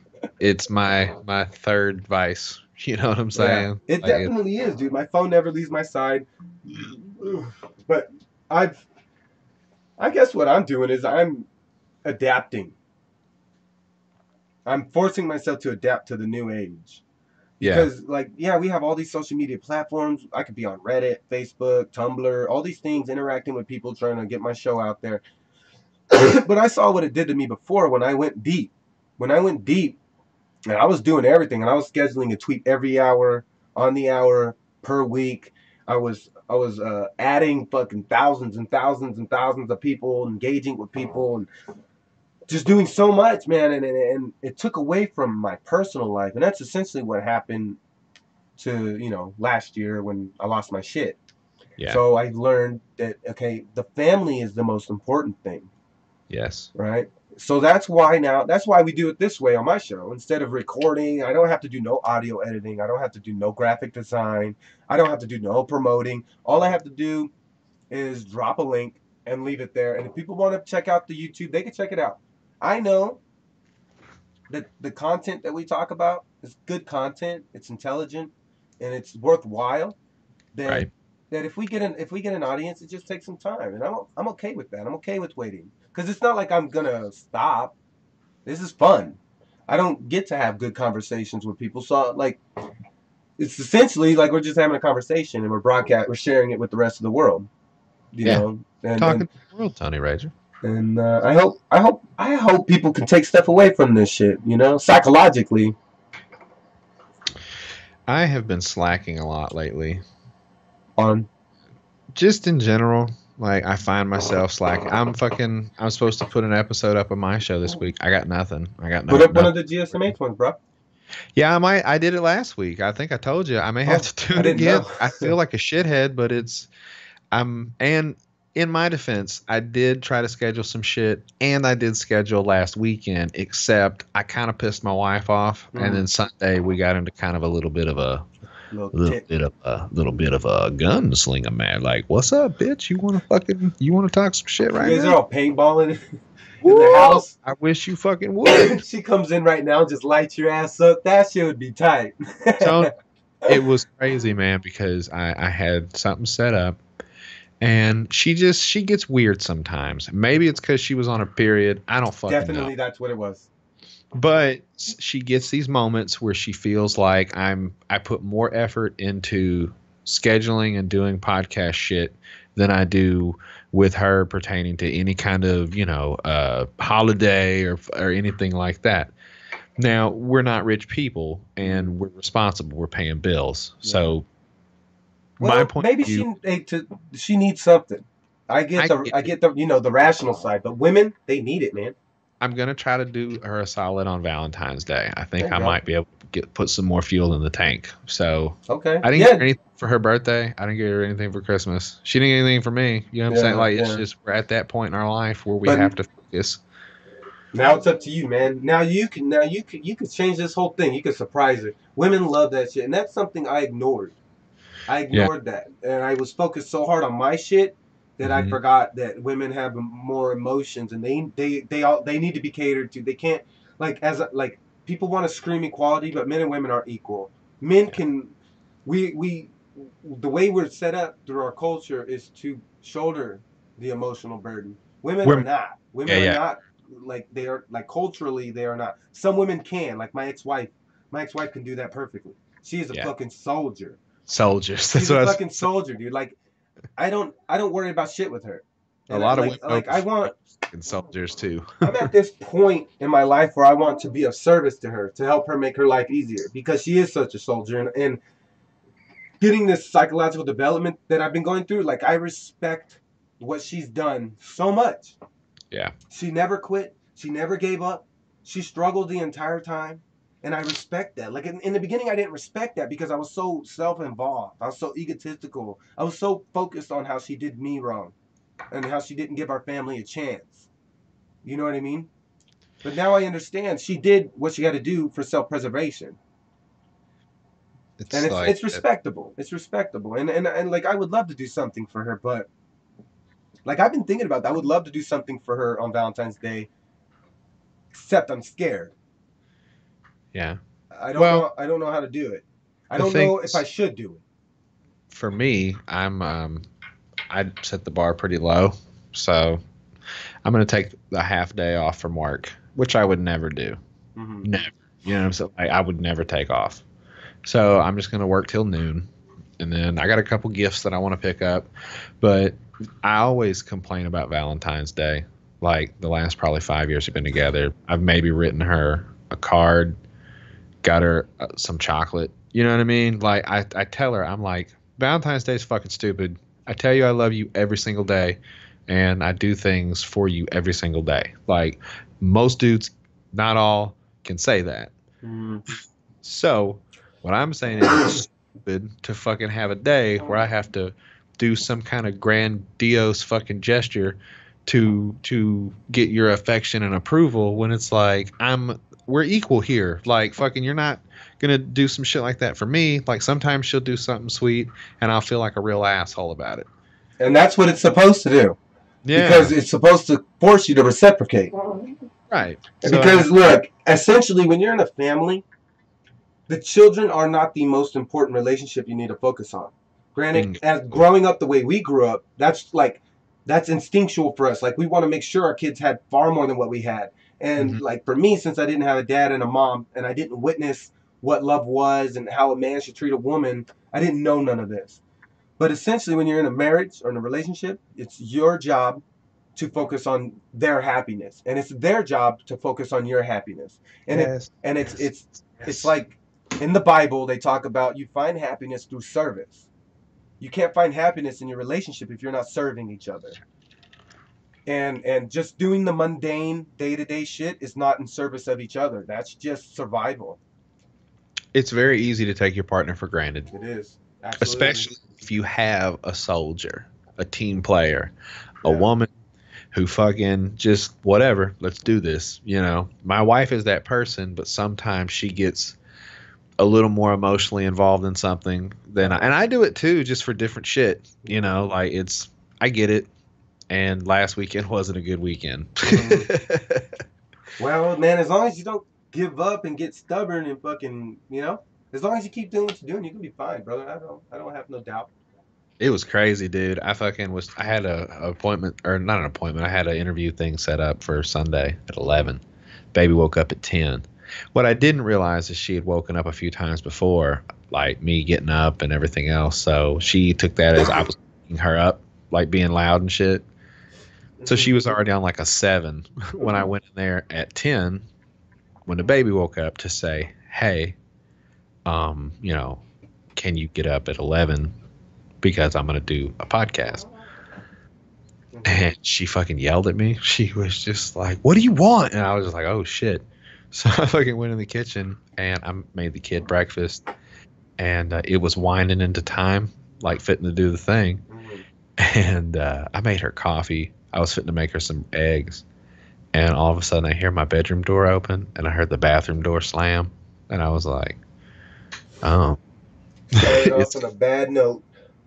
my third vice. You know what I'm saying? Yeah, it definitely is, dude. My phone never leaves my side. But I guess what I'm doing is I'm adapting. I'm forcing myself to adapt to the new age. Because, we have all these social media platforms. I could be on Reddit, Facebook, Tumblr, all these things, interacting with people, trying to get my show out there. But I saw what it did to me before when I went deep. when I went deep, and I was doing everything, and I was scheduling a tweet every hour, on the hour, per week. I was adding fucking thousands and thousands and thousands of people, engaging with people, and just doing so much, man. And it took away from my personal life, and that's essentially what happened to last year when I lost my shit. Yeah. So I learned that okay, the family is the most important thing. Yes. Right. So that's why we do it this way on my show. Instead of recording, I don't have to do no audio editing. I don't have to do no graphic design. I don't have to do no promoting. All I have to do is drop a link and leave it there. And if people want to check out the YouTube, they can check it out. I know that the content that we talk about is good content. It's intelligent and it's worthwhile. That Right. that if we get an audience, it just takes some time, and I'm okay with that. I'm okay with waiting because it's not like I'm gonna stop. This is fun. I don't get to have good conversations with people, so like it's essentially like we're just having a conversation and we're sharing it with the rest of the world. You Yeah. know, Talking to the world, Tony Rager. and I hope people can take stuff away from this shit. Psychologically. I have been slacking a lot lately. On Just in general, like I find myself slacking. I'm supposed to put an episode up on my show this week. I got nothing. I got put up one no. of the GSMH ones, bro. Yeah, I did it last week. I think I told you. I may have to do I it didn't again. know. I feel like a shithead, but and in my defense, I did try to schedule some shit, and I did schedule last weekend, except I kind of pissed my wife off, and then Sunday we got into kind of a little bit of a little bit of a gunslinger man. Like, what's up, bitch? You want to talk some shit right You guys now? are all paintballing in the house. I wish you fucking would. She comes in right now and just lights your ass up. That shit would be tight. Tony, it was crazy, man, because I had something set up, and she gets weird sometimes. Maybe it's because she was on a period. I don't fucking Definitely, know. that's what it was. But she gets these moments where she feels like I put more effort into scheduling and doing podcast shit than I do with her pertaining to any kind of holiday or anything like that. Now, we're not rich people and we're responsible. We're paying bills. Yeah. So my point maybe she needs something. I get the the rational side, but women, they need it, man. I'm gonna try to do her a solid on Valentine's Day. I think I might be able to put some more fuel in the tank. So okay, I didn't get her anything for her birthday. I didn't get her anything for Christmas. She didn't get anything for me. You know what I'm saying? Like it's just we're at that point in our life where we have to focus. Now it's up to you, man. Now you can change this whole thing. You can surprise her. Women love that shit, and that's something I ignored. That, and I was focused so hard on my shit that I forgot that women have more emotions, and they need to be catered to. They can't people want to scream equality, but men and women are equal. Men can we the way we're set up through our culture is to shoulder the emotional burden. Women are not. Women are not like they are like culturally they are not. Some women can, like my ex-wife. My ex-wife can do that perfectly. She is a fucking soldier. Soldiers. She's a fucking soldier, dude. Like I don't worry about shit with her. And a lot of I want soldiers too. I'm at this point in my life where I want to be of service to her, to help her make her life easier, because she is such a soldier, and getting this psychological development that I've been going through, like I respect what she's done so much. Yeah. She never quit. She never gave up. She struggled the entire time. And I respect that. Like in the beginning, I didn't respect that because I was so self-involved. I was so egotistical. I was so focused on how she did me wrong and how she didn't give our family a chance. You know what I mean? But now I understand she did what she had to do for self-preservation. It's respectable. It's respectable. And like I would love to do something for her, but like I've been thinking about that. I would love to do something for her on Valentine's Day, except I'm scared. Yeah. I don't know how to do it. I don't know if I should do it. For me, I'd set the bar pretty low. So I'm going to take a half day off from work, which I would never do. Mm-hmm. Never. You know what I'm saying? I would never take off. So I'm just going to work till noon. And then I got a couple gifts that I want to pick up. But I always complain about Valentine's Day. Like the last probably 5 years we've been together, I've maybe written her a card, got her some chocolate. You know what I mean? Like I tell her, I'm like, Valentine's Day is fucking stupid. I tell you I love you every single day, and I do things for you every single day. Like most dudes, not all, can say that. Mm. So what I'm saying is it's stupid to fucking have a day where I have to do some kind of grandiose fucking gesture to get your affection and approval when it's like we're equal here. Like fucking you're not gonna do some shit like that for me. Like sometimes she'll do something sweet and I'll feel like a real asshole about it. And that's what it's supposed to do. Yeah. Because it's supposed to force you to reciprocate. Right. So Because look, essentially when you're in a family, the children are not the most important relationship you need to focus on. Granted, as growing up the way we grew up, that's instinctual for us. Like we want to make sure our kids had far more than what we had. And like for me, since I didn't have a dad and a mom, and I didn't witness what love was and how a man should treat a woman, I didn't know none of this. But essentially, when you're in a marriage or in a relationship, it's your job to focus on their happiness, and it's their job to focus on your happiness. And yes, it's like in the Bible they talk about you find happiness through service. You can't find happiness in your relationship if you're not serving each other. And just doing the mundane day-to-day shit is not in service of each other. That's just survival. it's very easy to take your partner for granted, It is. Absolutely. especially if you have a soldier, a team player, a Yeah. woman who fucking just whatever, let's do this. You know, my wife is that person, but sometimes she gets a little more emotionally involved in something than and I do it too, just for different shit. You know, like I get it. And last weekend wasn't a good weekend. Well, man, as long as you don't give up and get stubborn and fucking, as long as you keep doing what you're doing, you can be fine, brother. I don't have no doubt. It was crazy, dude. I had a appointment, or not an appointment. I had an interview thing set up for Sunday at 11. Baby woke up at 10. What I didn't realize is she had woken up a few times before, like me getting up and everything else. So she took that as I was waking her up, like being loud and shit. So she was already on like a 7 when I went in there at 10 when the baby woke up to say, "Hey, you know, can you get up at 11 because I'm going to do a podcast?" And she fucking yelled at me. She was just like, "What do you want?" And I was just like, "Oh shit." So I fucking went in the kitchen and I made the kid breakfast, and it was winding into time, like fitting to do the thing. And I made her coffee. I was fitting to make her some eggs. And all of a sudden I hear my bedroom door open and I heard the bathroom door slam. And I was like, oh. Started off on a bad note.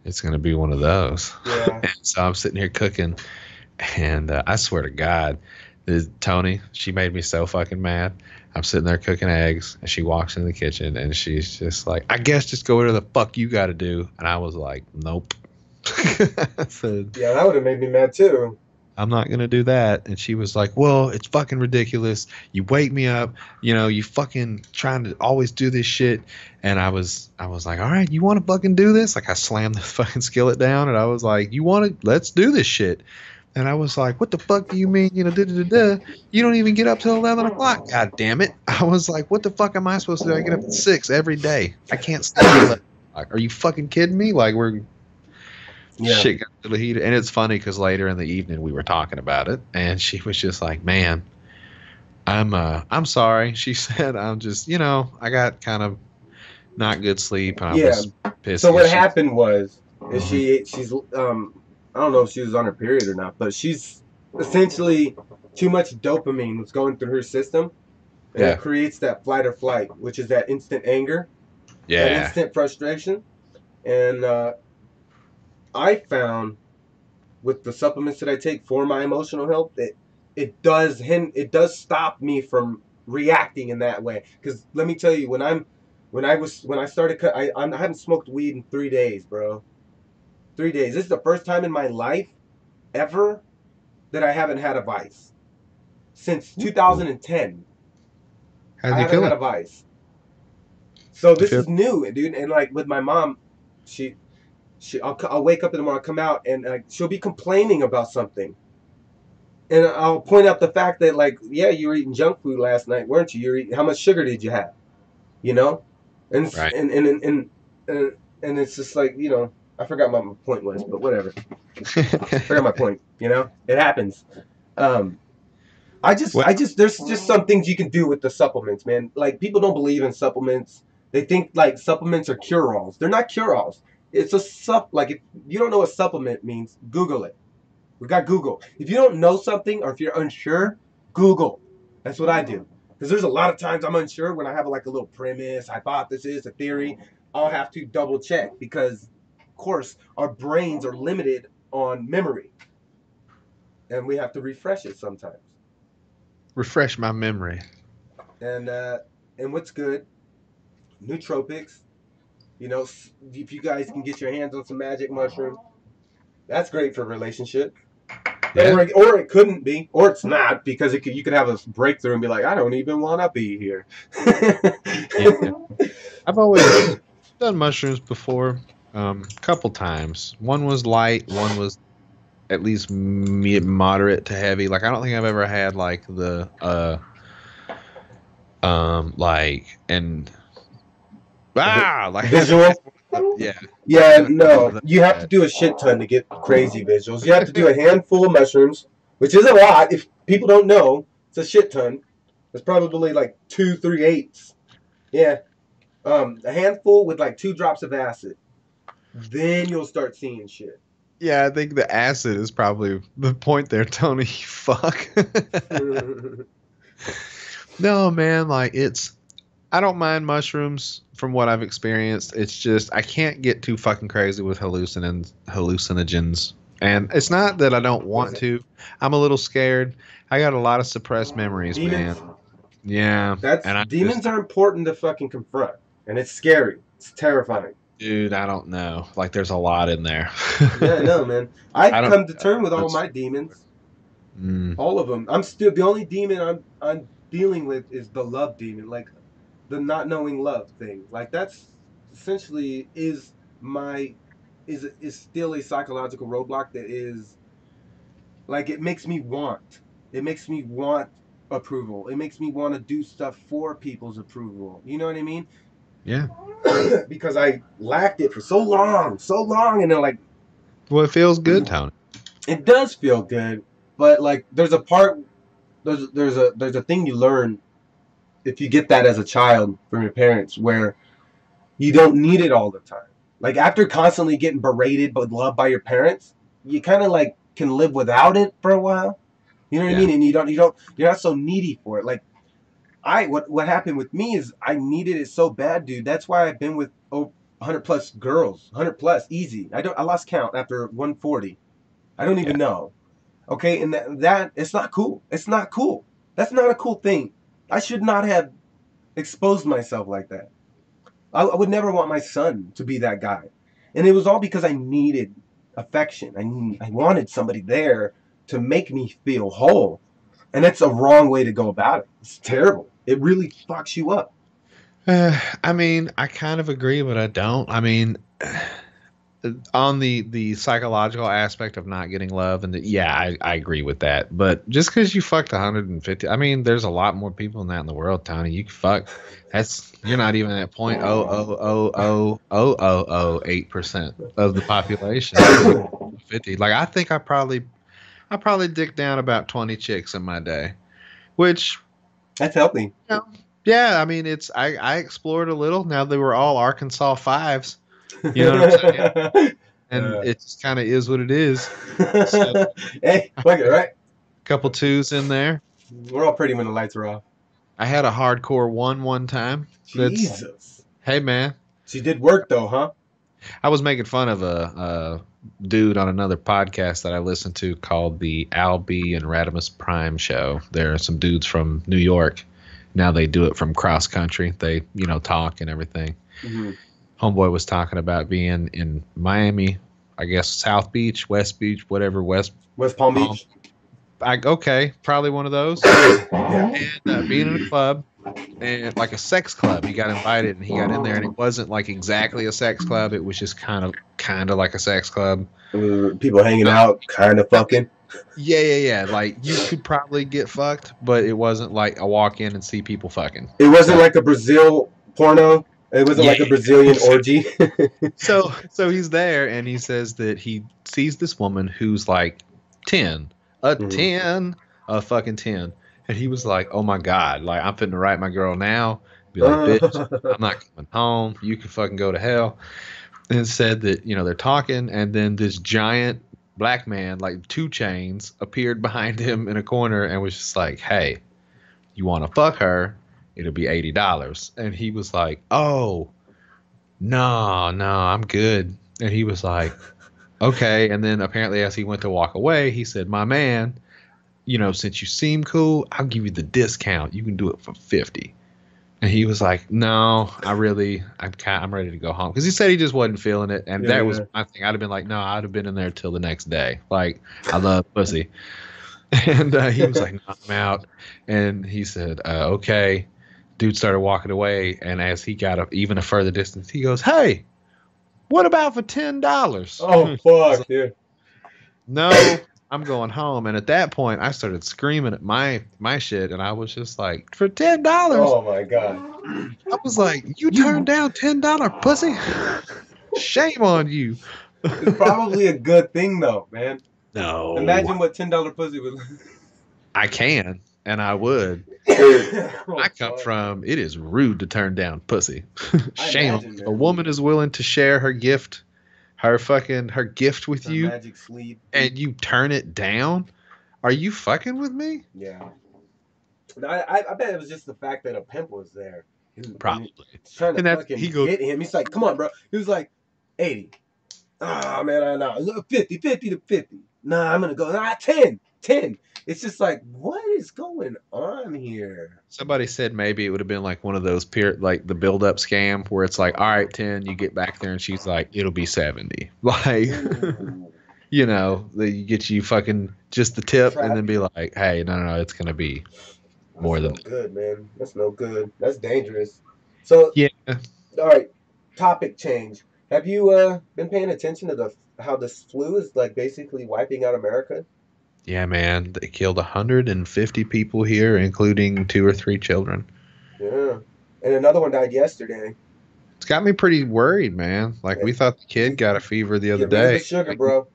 It's going to be one of those. Yeah. And so I'm sitting here cooking. And I swear to God, Toni, she made me so fucking mad. I'm sitting there cooking eggs. And she walks in the kitchen and she's just like, I guess just go whatever the fuck you got to do. And I was like, nope. I said, yeah, that would have made me mad too. I'm not going to do that. And she was like, well, it's fucking ridiculous. You wake me up, you fucking trying to always do this shit. And I was like, all right, you want to fucking do this? Like I slammed the fucking skillet down and I was like, let's do this shit. And I was like, what the fuck do you mean? You don't even get up till 11 o'clock. God damn it. I was like, what the fuck am I supposed to do? I get up at 6 every day. I can't stay at 11 o'clock. Are you fucking kidding me? Like shit got a little heated. And it's funny because later in the evening we were talking about it and she was just like, man, I'm sorry. She said, I'm just, I got kind of not good sleep and I was pissed. So what happened was is she's I don't know if she was on her period or not, but she's essentially too much dopamine was going through her system and it creates that flight or flight, which is that instant anger, that instant frustration. And I found with the supplements that I take for my emotional health that it does stop me from reacting in that way. Because let me tell you, when I started I haven't smoked weed in 3 days, bro. 3 days. This is the first time in my life ever that I haven't had a vice since 2010. I haven't had a vice. So this is new, dude. And like with my mom, I'll wake up in the morning, I'll come out, and she'll be complaining about something. And I'll point out the fact that, like, yeah, you were eating junk food last night, weren't you? How much sugar did you have? You know, and Right. and, and it's just like, I forgot what my point was, but whatever. I forgot my point. It happens. Um, Well, there's just some things you can do with the supplements, man. Like, people don't believe in supplements. They think like supplements are cure-alls. They're not cure-alls. It's a like, if you don't know what supplement means, Google it. We got Google. If you don't know something or if you're unsure, Google. That's what I do. Because there's a lot of times I'm unsure when I have like a little premise, hypothesis, a theory. I'll have to double check because, of course, our brains are limited on memory, and we have to refresh it sometimes. refresh my memory. And what's good? Nootropics. If you guys can get your hands on some magic mushroom, that's great for a relationship. Yeah. Or it couldn't be, or it's not, because you could have a breakthrough and be like, I don't even want to be here. Yeah. I've always done mushrooms before, a couple times. One was light, one was at least moderate to heavy. Like, I don't think I've ever had like the like Visual. yeah. Yeah, no. You have to do a shit ton to get crazy visuals. You have to do a handful of mushrooms, which is a lot. If people don't know, it's a shit ton. It's probably like 2 3/8. Yeah. A handful with like 2 drops of acid. Then you'll start seeing shit. Yeah, I think the acid is probably the point there, Tony. Fuck. No, man, like I don't mind mushrooms from what I've experienced. It's just I can't get too fucking crazy with hallucinogens. And it's not that I don't want to. I'm a little scared. I got a lot of suppressed memories, Demons. man. Yeah. Demons are important to fucking confront. And it's scary. It's terrifying. Dude, I don't know. Like, there's a lot in there. Yeah, I know, man. I've come to terms with all my demons. All of them. I'm still the only demon I'm dealing with is the love demon, like the not knowing love thing. Like, that's essentially is still a psychological roadblock that is like, it makes me want. It makes me want approval. It makes me want to do stuff for people's approval. You know what I mean? Yeah. Because I lacked it for so long, and they're like, well, it feels good, Tony. It does feel good, but like, there's a thing you learn if you get that as a child from your parents, where you don't need it all the time. Like, after constantly getting berated but loved by your parents, you kind of like can live without it for a while. You know what I mean? And you're not so needy for it. Like, what happened with me is I needed it so bad, dude. That's why I've been with 100 plus girls, 100 plus, easy. I lost count after 140. I don't even know. Okay, and that it's not cool. It's not cool. That's not a cool thing. I should not have exposed myself like that. I would never want my son to be that guy. And it was all because I needed affection. I wanted somebody there to make me feel whole. And that's a wrong way to go about it. It's terrible. It really fucks you up. I mean, I kind of agree, but I don't. I mean, on the psychological aspect of not getting love, and I agree with that. But just because you fucked 150, I mean, there's a lot more people than that in the world, Tony. You can fuck. You're not even at 0.0000008% of the population. 50. Like, I think I probably dicked down about 20 chicks in my day, which that's healthy. Yeah, I mean, I explored a little. Now they were all Arkansas fives. You know what I'm saying? And it just kind of is what it is. So, hey, fuck it, right? Couple twos in there. We're all pretty when the lights are off. I had a hardcore one time. Jesus. Hey, man. She did work, though, huh? I was making fun of a dude on another podcast that I listened to called the Al B and Radimus Prime Show. There are some dudes from New York. Now they do it from cross country. They, talk and everything. Mm-hmm. Homeboy was talking about being in Miami, I guess South Beach, West Beach, whatever, West Palm Beach. Okay, probably one of those. And being in a club, and like a sex club, he got invited and he got in there, and it wasn't like exactly a sex club. It was just kind of like a sex club. People hanging out, kind of fucking. Yeah. Like you could probably get fucked, but it wasn't like I walk in and see people fucking. It wasn't So like a Brazil porno. It wasn't yeah. like a Brazilian orgy. So he's there and he says that he sees this woman who's like 10, a Mhm. 10, a fucking 10. And he was like, "Oh my god, like I'm finna write my girl now." Be like, "Bitch, I'm not coming home. You can fucking go to hell." And said that, they're talking and then this giant black man, like 2 chains, appeared behind him in a corner and was just like, "Hey, you want to fuck her? It'll be $80." And he was like, "Oh, no, I'm good." And he was like, "Okay." And then apparently, as he went to walk away, he said, "My man, since you seem cool, I'll give you the discount. You can do it for 50." And he was like, "No, I'm ready to go home." Because he said he just wasn't feeling it. And Yeah, that was yeah. my thing. I'd have been like, "No, I'd have been in there till the next day." Like, I love pussy. And he was like, "No, I'm out." And he said, "Okay." Dude started walking away. And as he got even a further distance, he goes, "Hey, what about for $10?" Oh I was fuck, like, dude. "No, I'm going home." And at that point, I started screaming at my shit, and I was just like, "For $10?" Oh my god. I was like, "You turned You. down $10, pussy? Shame on you." It's probably a good thing though, man. No, Imagine what $10 pussy was. I can and I would. Oh I come fuck. from it is rude to turn down pussy. I Shame on imagine, if a man. woman is willing to share her gift with Her you, magic sleep. and you turn it down. Are you fucking with me? Yeah. I bet it was just the fact that a pimp was there and Probably. he's trying to And that's he fucking goes, get him. He's like, come on, bro. He was like, 80. Ah, man, I know. 50 to 50. Nah, I'm going to go, 10, 10. It's just like, what is going on here? somebody said maybe it would have been like one of those like the build up scam where it's like, all right, 10, you get back there and she's like, it'll be 70. Like, Ooh, they get you fucking just the tip and trap then be you. like, hey, no, it's gonna be That's more than no that. good, man. That's no good. That's dangerous. So, Yeah. all right, topic change. Have you been paying attention to the how this flu is like basically wiping out America? Yeah, man. They killed 150 people here, including 2 or 3 children. Yeah. And another one died yesterday. It's got me pretty worried, man. Like we And thought the kid just got a fever the other get rid of the day. sugar, Like bro.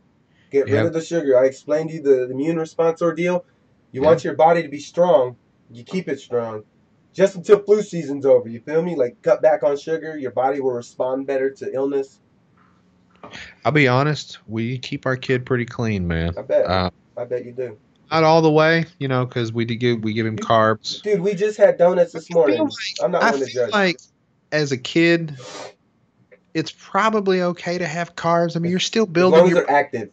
Get rid yeah, of the sugar. I explained to you the immune response ordeal. You yeah. want your body to be strong, you keep it strong. Just until flu season's over, you feel me? Like cut back on sugar, your body will respond better to illness. I'll be honest, we keep our kid pretty clean, man. I bet. Uh, I bet you do. Not all the way, because we give him You, carbs. dude, we just had donuts But this morning. I'm not I one to feel judge. like as a kid, it's probably okay to have carbs. I mean, you're still As building long as your they're active.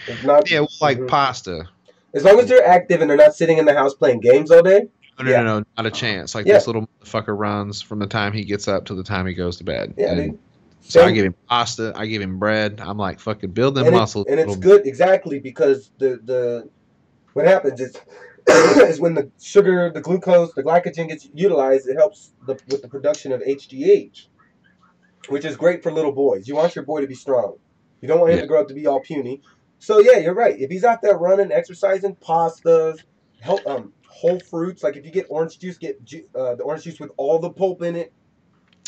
It's not. yeah, well, like Mhm. pasta. As long as they're active and they're not sitting in the house playing games all day. Yeah. No, not a chance. Like Yeah. this little motherfucker runs from the time he gets up to the time he goes to bed, Yeah, and dude. so I Same. give him pasta, I give him bread. I'm like, fucking build them And it muscles, and it's little. good exactly because the what happens is is when the sugar, the glucose, the glycogen gets utilized, it helps with the production of HGH, which is great for little boys. You want your boy to be strong. You don't want him Yeah, to grow up to be all puny. So yeah, you're right. If he's out there running, exercising, pastas, whole fruits. Like if you get orange juice, get the orange juice with all the pulp in it.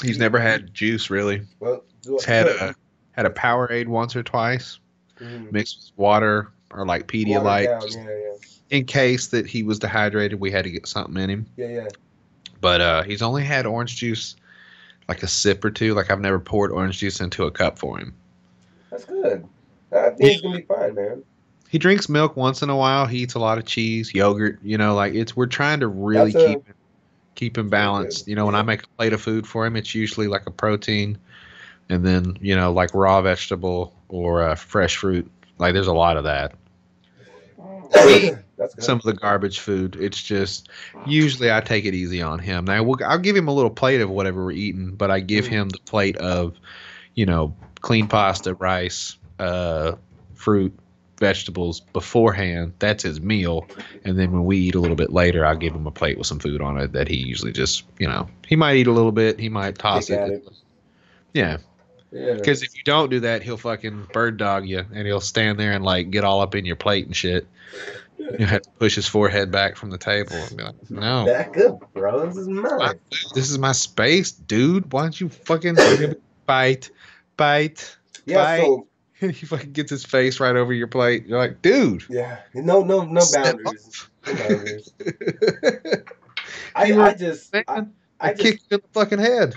he's never had juice really. Well, He's had good. a Powerade once or twice Mm, mixed with water or like watered Pedialyte, down. just Yeah, yeah, in case that he was dehydrated. We had to get something in him. yeah, yeah. But he's only had orange juice like a sip or two. Like I've never poured orange juice into a cup for him. That's good. I think Yeah. he's gonna be fine, man. He drinks milk once in a while. He eats a lot of cheese, yogurt. Like we're trying to really That's a keep him very good. balanced. When I Yeah. make a plate of food for him, it's usually like a protein, and then like raw vegetable or fresh fruit. Like there's a lot of that. That's Some good. of the garbage food. It's just usually I take it easy on him. Now I'll give him a little plate of whatever we're eating, but I give Mm. him the plate of, clean pasta, rice, fruit, vegetables beforehand. That's his meal, and then when we eat a little bit later, I'll give him a plate with some food on it that he usually just, he might eat a little bit, he might toss Kick it. at it. Yeah, Yeah. Because if you don't do that, he'll fucking bird dog you, and he'll stand there and like get all up in your plate and shit. You have to push his forehead back from the table and be like, "No, Back up, bro. This is my, mine. this is my space, dude. Why don't you fucking bite, bite, Yeah, bite?" so And he fucking gets his face right over your plate. You're like, "Dude, yeah. No step boundaries. off." No boundaries. If you I were just a I, man, I I'd just kick you in the fucking head.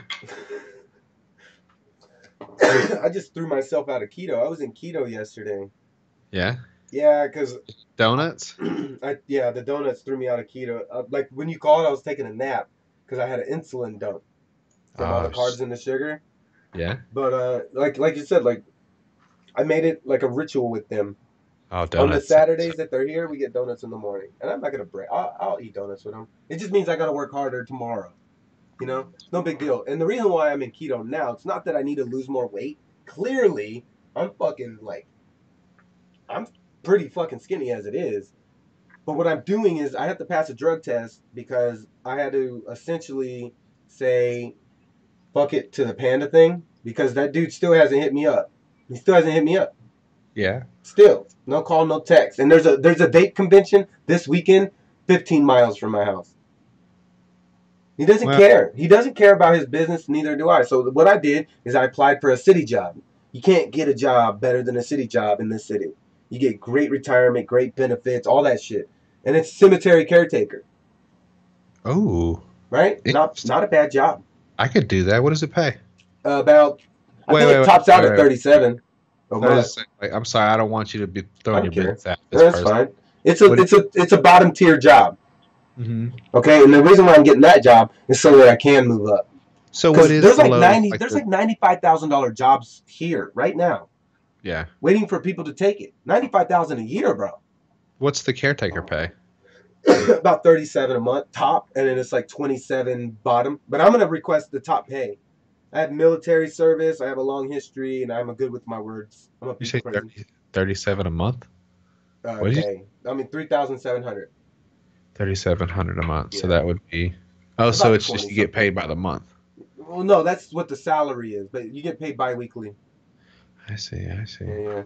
I just threw myself out of keto. I was in keto yesterday. Yeah, Yeah, because donuts. yeah, the donuts threw me out of keto. Like when you called, I was taking a nap because I had an insulin dump from all the Oh, carbs and the sugar. yeah. But like you said, like I made it like a ritual with them. Oh, On the donuts. Saturdays that they're here, we get donuts in the morning, and I'm not gonna break. I'll eat donuts with them. It just means I gotta work harder tomorrow. You know, no big deal. And the reason why I'm in keto now, it's not that I need to lose more weight. Clearly, I'm fucking like I'm pretty fucking skinny as it is. But what I'm doing is I have to pass a drug test because I had to essentially say fuck it to the panda thing because that dude still hasn't hit me up. He still hasn't hit me up. Yeah. Still, no call, no text. And there's a vape convention this weekend, 15 miles from my house. He doesn't Well, care. He doesn't care about his business. Neither do I. So what I did is I applied for a city job. You can't get a job better than a city job in this city. You get great retirement, great benefits, all that shit, and it's cemetery caretaker, oh, right? interesting. Not a bad job. I could do that. What does it pay? About I Wait, think wait, it wait, tops wait, out at wait, wait. 37 a I month. just say, like, I'm sorry, I don't want you to be I throwing don't your care. business out this That's person. fine. What did It's a bottom tier job. hmm Okay, and the reason why I'm getting that job is so that I can move up. So what Because is the lowest? Like there's the like $95,000 jobs here right now, yeah. waiting for people to take it. 95,000 a year, bro. What's the caretaker pay? About 37 a month top, and then it's like 27 bottom. But I'm gonna request the top pay. I have military service. I have a long history, and I'm a good with my words. I'm a You people say person. 30, 37 a month? What did you Pay. I mean 3,700. 3,700 a month? So Yeah, that would be. Oh, so about it's just 20 you get something. paid by the month. Well, no, that's what the salary is, but you get paid biweekly. I see. I see. Yeah, yeah.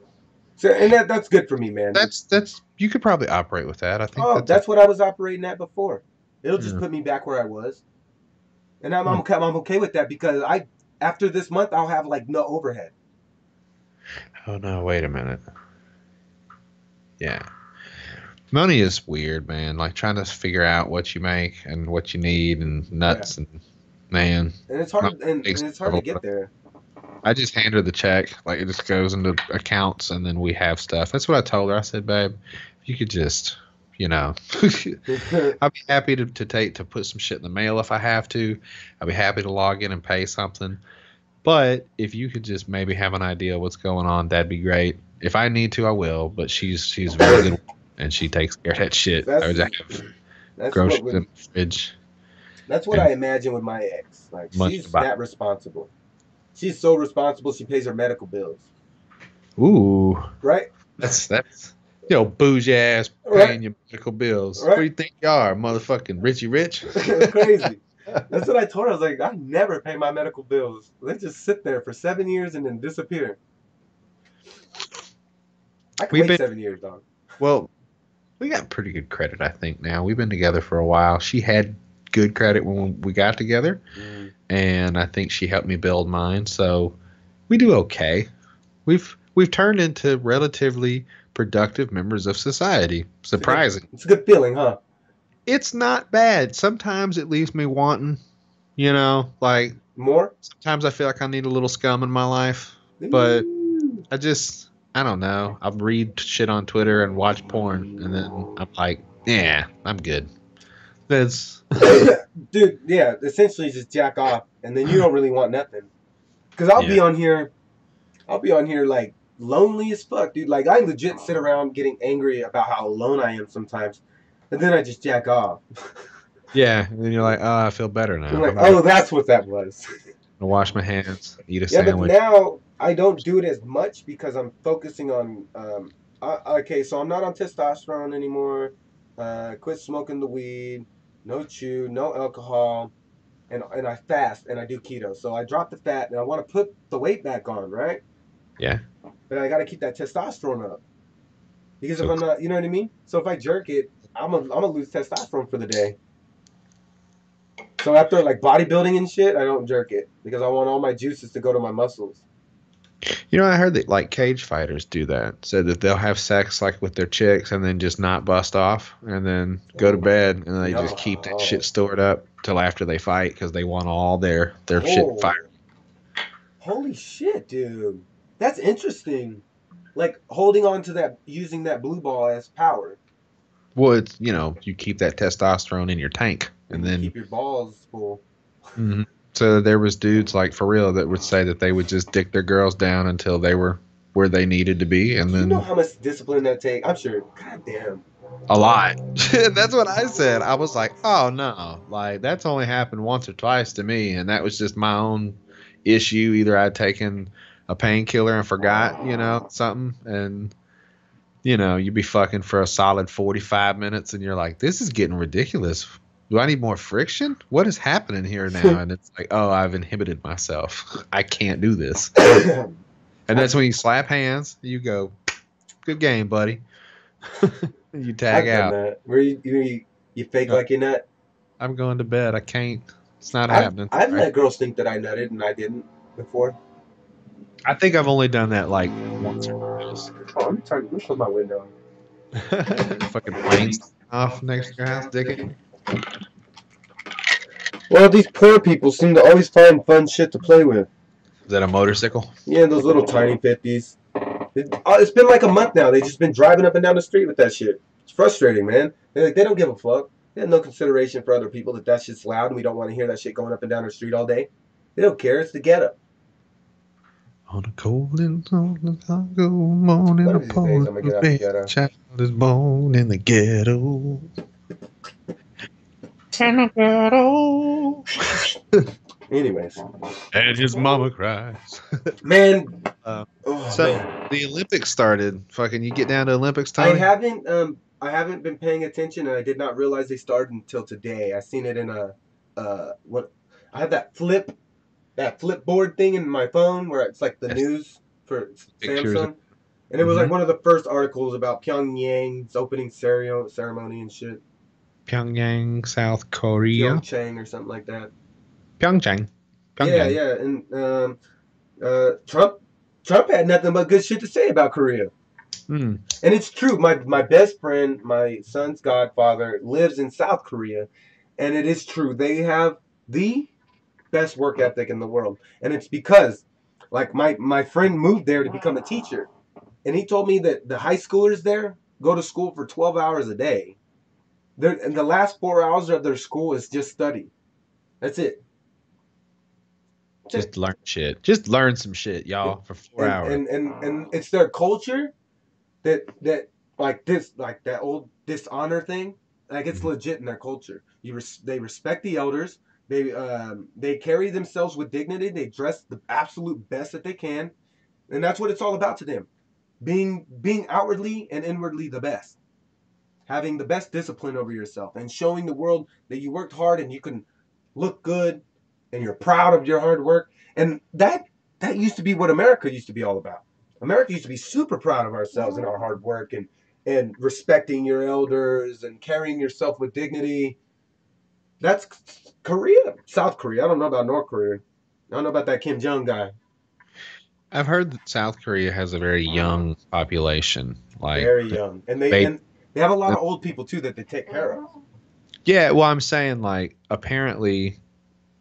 So, and that's good for me, man. That's you could probably operate with that. I think Oh, that's a that's what I was operating at before. It'll just yeah. put me back where I was, and Hmm. I'm okay with that because I after this month I'll have like no overhead. Oh no! Wait a minute. Yeah. Money is weird, man. Like trying to figure out what you make and what you need and Yeah, nuts and man, and it's my hard takes and it's hard to several. get there. I just hand her the check, like it just goes into accounts, and then we have stuff. That's what I told her. I said, babe, if you could just, you know, I'll be happy to take to put some shit in the mail if I have to. I'll be happy to log in and pay something. But if you could just maybe have an idea what's going on, that'd be great. If I need to, I will. But she's very good, and she takes care of that shit. I that's would have that's what groceries in would the fridge that's what and I imagine with my ex. Like money to she's buy. that responsible. She's so responsible. She pays her medical bills. Ooh, Right. that's bougie ass Right. paying your medical bills. What do Right. you think you are, motherfucking Richie Rich? It's crazy. That's what I told her. I was like, I never pay my medical bills. They just sit there for 7 years and then disappear. I could We've wait been 7 years, dog. well, we got pretty good credit, I think. Now we've been together for a while. She had good credit when we got together, Mm. and I think she helped me build mine. So we do okay. We've turned into relatively productive members of society. Surprising. It's a good feeling, huh? It's not bad. Sometimes it leaves me wanting, like More? sometimes I feel like I need a little scum in my life, but Ooh. I don't know. I read shit on Twitter and watch porn, and then I'm like, yeah, I'm good. That's Dude, yeah, essentially just jack off, and then you don't really want nothing. Because yeah, I'll be on here like lonely as fuck, dude. Like I legit sit around getting angry about how alone I am sometimes, and then I just jack off. yeah. And then you're like, oh, I feel better I'm now. like, I'm gonna oh, that's what that was. wash my hands, eat a Yeah, but sandwich. now I don't do it as much because I'm focusing on. Okay, so I'm not on testosterone anymore. Quit smoking the weed. No chew. No alcohol. and I fast and I do keto. So I drop the fat and I want to put the weight back on, right? Yeah. But I got to keep that testosterone up because if So I'm not, you know what I mean. So if I jerk it, I'm gonna lose testosterone for the day. So after like bodybuilding and shit, I don't jerk it because I want all my juices to go to my muscles. I heard that like cage fighters do that. So that they'll have sex like with their chicks and then just not bust off and then go to Oh bed and they just keep that shit no! stored up till after they fight because they want all their shit fired. Oh, holy shit, dude! That's interesting. Like holding on to that, using that blue ball as power, Well, it's you keep that testosterone in your tank and and you then keep your balls full. mhm. So there was dudes like for real that would say that they would just dick their girls down until they were where they needed to be and Do you know then how much discipline that takes? I'm sure. God damn. a lot. That's what I said. I was like, oh no, like that's only happened once or twice to me, and that was just my own issue. Either I'd taken a painkiller and forgot, something, and you'd be fucking for a solid 45 minutes, and you're like, this is getting ridiculous. Do I need more friction? What is happening here now? And it's like, oh, I've inhibited myself. I can't do this. And that's when you slap hands. You go, good game, buddy. You tag I've done out. that. Where you fake Uh, like you're nut. I'm going to bed. I can't. It's not I've happening. I've Right? let girls think that I nutted and I didn't before. I think I've only done that like once or twice. Oh, let me close my window. Fucking planes off next to your house, dickhead. Well, these poor people seem to always find fun shit to play with. Is that a motorcycle? Yeah, those little tiny 50s. It's been like a month now. They just been driving up and down the street with that shit. It's frustrating, man. They don't give a fuck. They have no consideration for other people that shit's loud and we don't want to hear that shit going up and down the street all day. They don't care. It's the ghetto. On a cold and Chicago morning, One a of these days polar I'm gonna get out the bear ghetto. child is born in the ghetto. In the ghetto. Anyways, And his mama cries. man. Uh, Oh so man. the Olympics started. Fucking, you get down to Olympics, I Tony? haven't I haven't been paying attention and I did not realize they started until today. I seen it in a what I have that flip board thing in my phone where it's like the Yes. news for Pictures. Samsung. And it was like Mm-hmm. one of the first articles about Pyongyang's opening ceremony and shit. Pyongyang, South Korea. Pyeongchang or something like that. Pyeongchang. Yeah, Pyongyang. yeah. And Trump had nothing but good shit to say about Korea. Mm. And it's true. My best friend, my son's godfather, lives in South Korea, and it is true. They have the best work ethic in the world, and it's because, like my friend moved there to become a teacher, and he told me that the high schoolers there go to school for 12 hours a day. And the last 4 hours of their school is just study. That's it. That's it. Just learn shit. Just learn some shit, y'all, for 4 hours. And it's their culture that like this like that old dishonor thing, like it's Mhm. legit in their culture. They respect the elders. They carry themselves with dignity. They dress the absolute best that they can, and that's what it's all about to them. Being outwardly and inwardly the best, having the best discipline over yourself, and showing the world that you worked hard and you can look good, and you're proud of your hard work. And that used to be what America used to be all about. America used to be super proud of ourselves and our hard work and respecting your elders and carrying yourself with dignity. That's Korea, South Korea. I don't know about North Korea. I don't know about that Kim Jong guy. I've heard that South Korea has a very young population. Like, Very young, and they they, and they have a lot of old people too that they take care of. yeah, well, I'm saying, like, apparently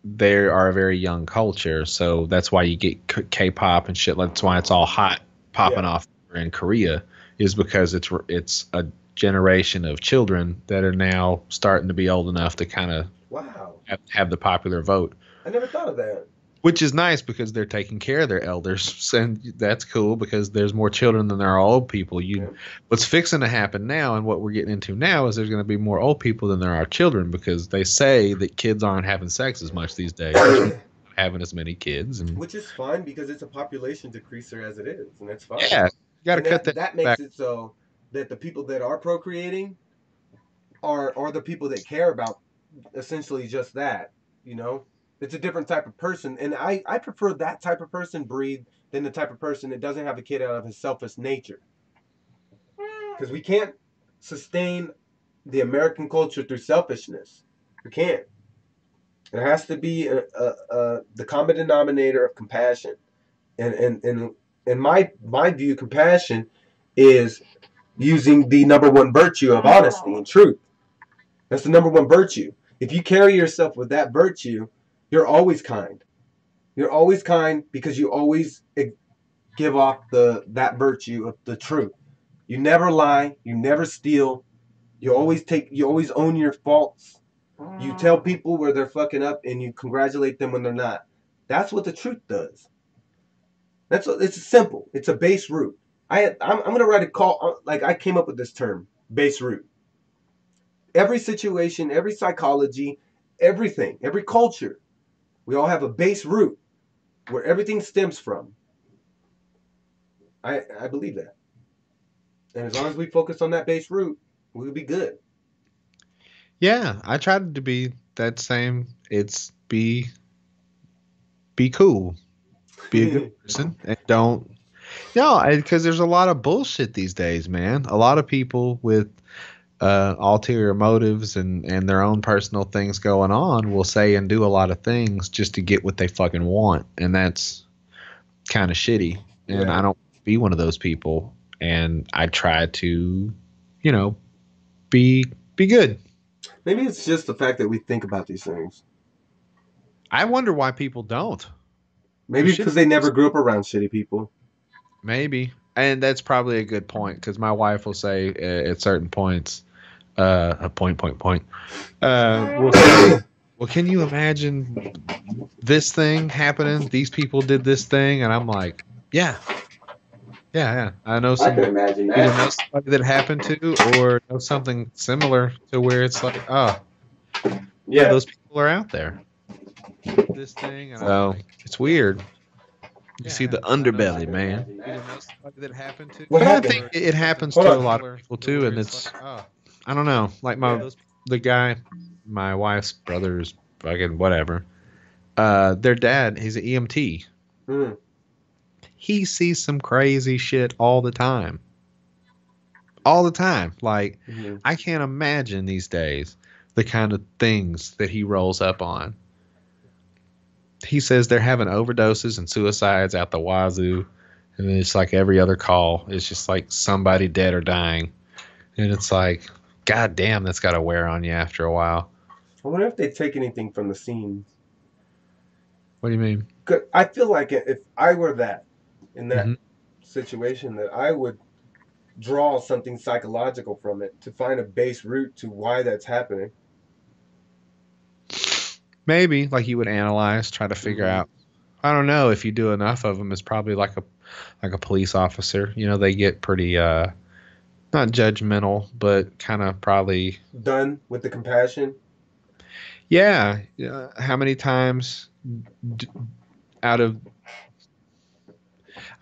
they are a very young culture. So that's why you get K-pop and shit. That's why it's all hot popping Yeah. off in Korea, is because it's a generation of children that are now starting to be old enough to kind of Wow. have the popular vote. I never thought of that. Which is nice because they're taking care of their elders, and that's cool because there's more children than there are old people. Yeah. What's fixing to happen now, and what we're getting into now, is there's going to be more old people than there are children because they say that kids aren't having sex as much these days, which means not having as many kids, and Which is fine because it's a population decreaser as it is, and that's fine. yeah, you got to And cut that that makes back. it so that the people that are procreating are the people that care about essentially just that, you know. It's a different type of person, and I prefer that type of person breed than the type of person that doesn't have a kid out of his selfish nature. Because we can't sustain the American culture through selfishness. We can't. There has to be the common denominator of compassion. And in my view, compassion is using the number one virtue of honesty and truth. That's the number one virtue. If you carry yourself with that virtue, you're always kind. You're always kind because you always give off that virtue of the truth. You never lie. You never steal. You always own your faults. You tell people where they're fucking up and you congratulate them when they're not. That's what the truth does. It's simple. It's a base root. I'm gonna write a call, like I came up with this term, base root. Every situation, every psychology, everything, every culture, we all have a base root where everything stems from. I believe that. And as long as we focus on that base root, we'll be good. Yeah, I tried to be that same. It's be cool, be a good person, and don't. No, because there's a lot of bullshit these days, man. A lot of people with ulterior motives and their own personal things going on will say and do a lot of things just to get what they fucking want, and that's kind of shitty. And Yeah. I don't be one of those people. And I try to, you know, be good. Maybe it's just the fact that we think about these things. I wonder why people don't. We Maybe should because they never grew up around shitty people. maybe, and that's probably a good point because my wife will say at certain points, a point. We'll say, well, can you imagine this thing happening? These people did this thing, and I'm like, yeah, yeah. I know I can some imagine either know that. somebody that happened to or know something similar to where it's like, oh, yeah, Yeah. those people are out there. This thing, and so it's weird. You see the underbelly, man. That happened to. What But I happened? think it happens Hold to a on. lot of people too, and it's I don't know, like the guy, my wife's brother's fucking whatever. Their dad, he's an EMT. Mm. He sees some crazy shit all the time. All the time. Like Mm-hmm. I can't imagine these days the kind of things that he rolls up on. He says they're having overdoses and suicides out the wazoo, and it's like every other call, it's just like somebody dead or dying, and it's like, god damn, that's got to wear on you after a while. I wonder if they take anything from the scenes. What do you mean? I feel like if I were in that Mm-hmm. situation, that I would draw something psychological from it to find a base root to why that's happening. Maybe like you would analyze, try to figure out. I don't know if you do enough of them. It's probably like a police officer. You know, they get pretty not judgmental, but kind of probably Done with the compassion. yeah. How many times d- out of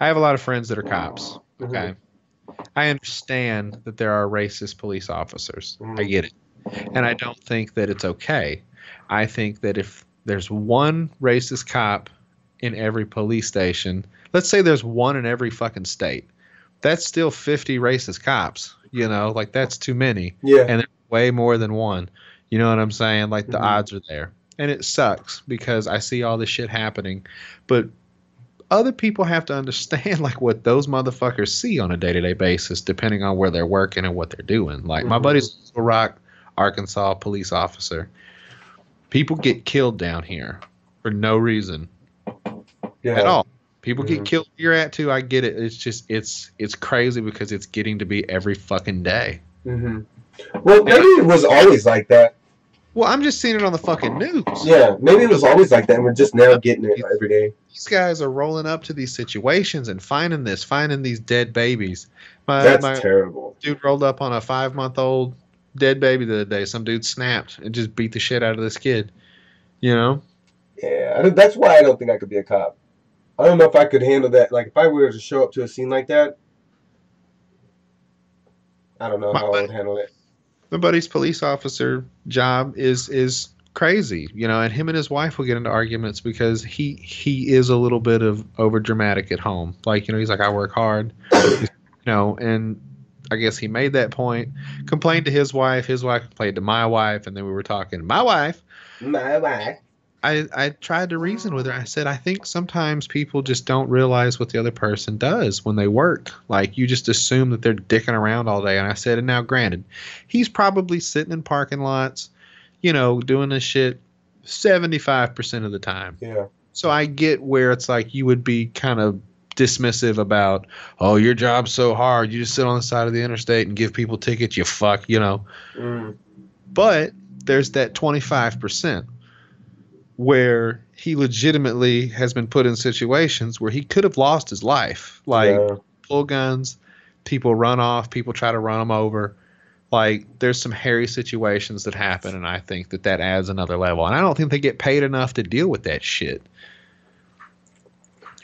I have a lot of friends that are cops. Okay. I understand that there are racist police officers. I get it. And I don't think that it's okay. I think that if there's one racist cop in every police station, let's say there's one in every fucking state, that's still 50 racist cops. You know, like that's too many. Yeah. And there's way more than one. You know what I'm saying? Like the odds are there. And it sucks because I see all this shit happening. But other people have to understand like what those motherfuckers see on a day-to-day basis depending on where they're working and what they're doing. Like my buddy's Little Rock, Arkansas police officer. People get killed down here for no reason at all. People get killed where you're at too. I get it. It's just it's crazy because it's getting to be every fucking day. Mm-hmm. Well, maybe it was always like that. Well, I'm just seeing it on the fucking news. Yeah, maybe it was always like that, and we're just now getting it every day. These guys are rolling up to these situations and finding these dead babies. That's terrible. Dude rolled up on a 5-month-old dead baby the other day. Some dude snapped and just beat the shit out of this kid. You know? Yeah, that's why I don't think I could be a cop. I don't know if I could handle that. Like, if I were to show up to a scene like that, I don't know how I would handle it. My buddy's police officer job is crazy, and him and his wife will get into arguments because he is a little bit of over dramatic at home. Like, he's like, I work hard, he's, and I guess he made that point, complained to his wife complained to my wife, and then we were talking. My wife, My wife. I tried to reason with her. I said, I think sometimes people just don't realize what the other person does when they work. Like, you just assume that they're dicking around all day. And I said, and now granted, he's probably sitting in parking lots, doing this shit 75% of the time. Yeah. So I get where it's like you would be kind of dismissive about, oh, your job's so hard. You just sit on the side of the interstate and give people tickets, you fuck. Mm. But there's that 25% where he legitimately has been put in situations where he could have lost his life. Like, Yeah. pull guns, people run off, people try to run him over. Like, there's some hairy situations that happen, and I think that adds another level. And I don't think they get paid enough to deal with that shit.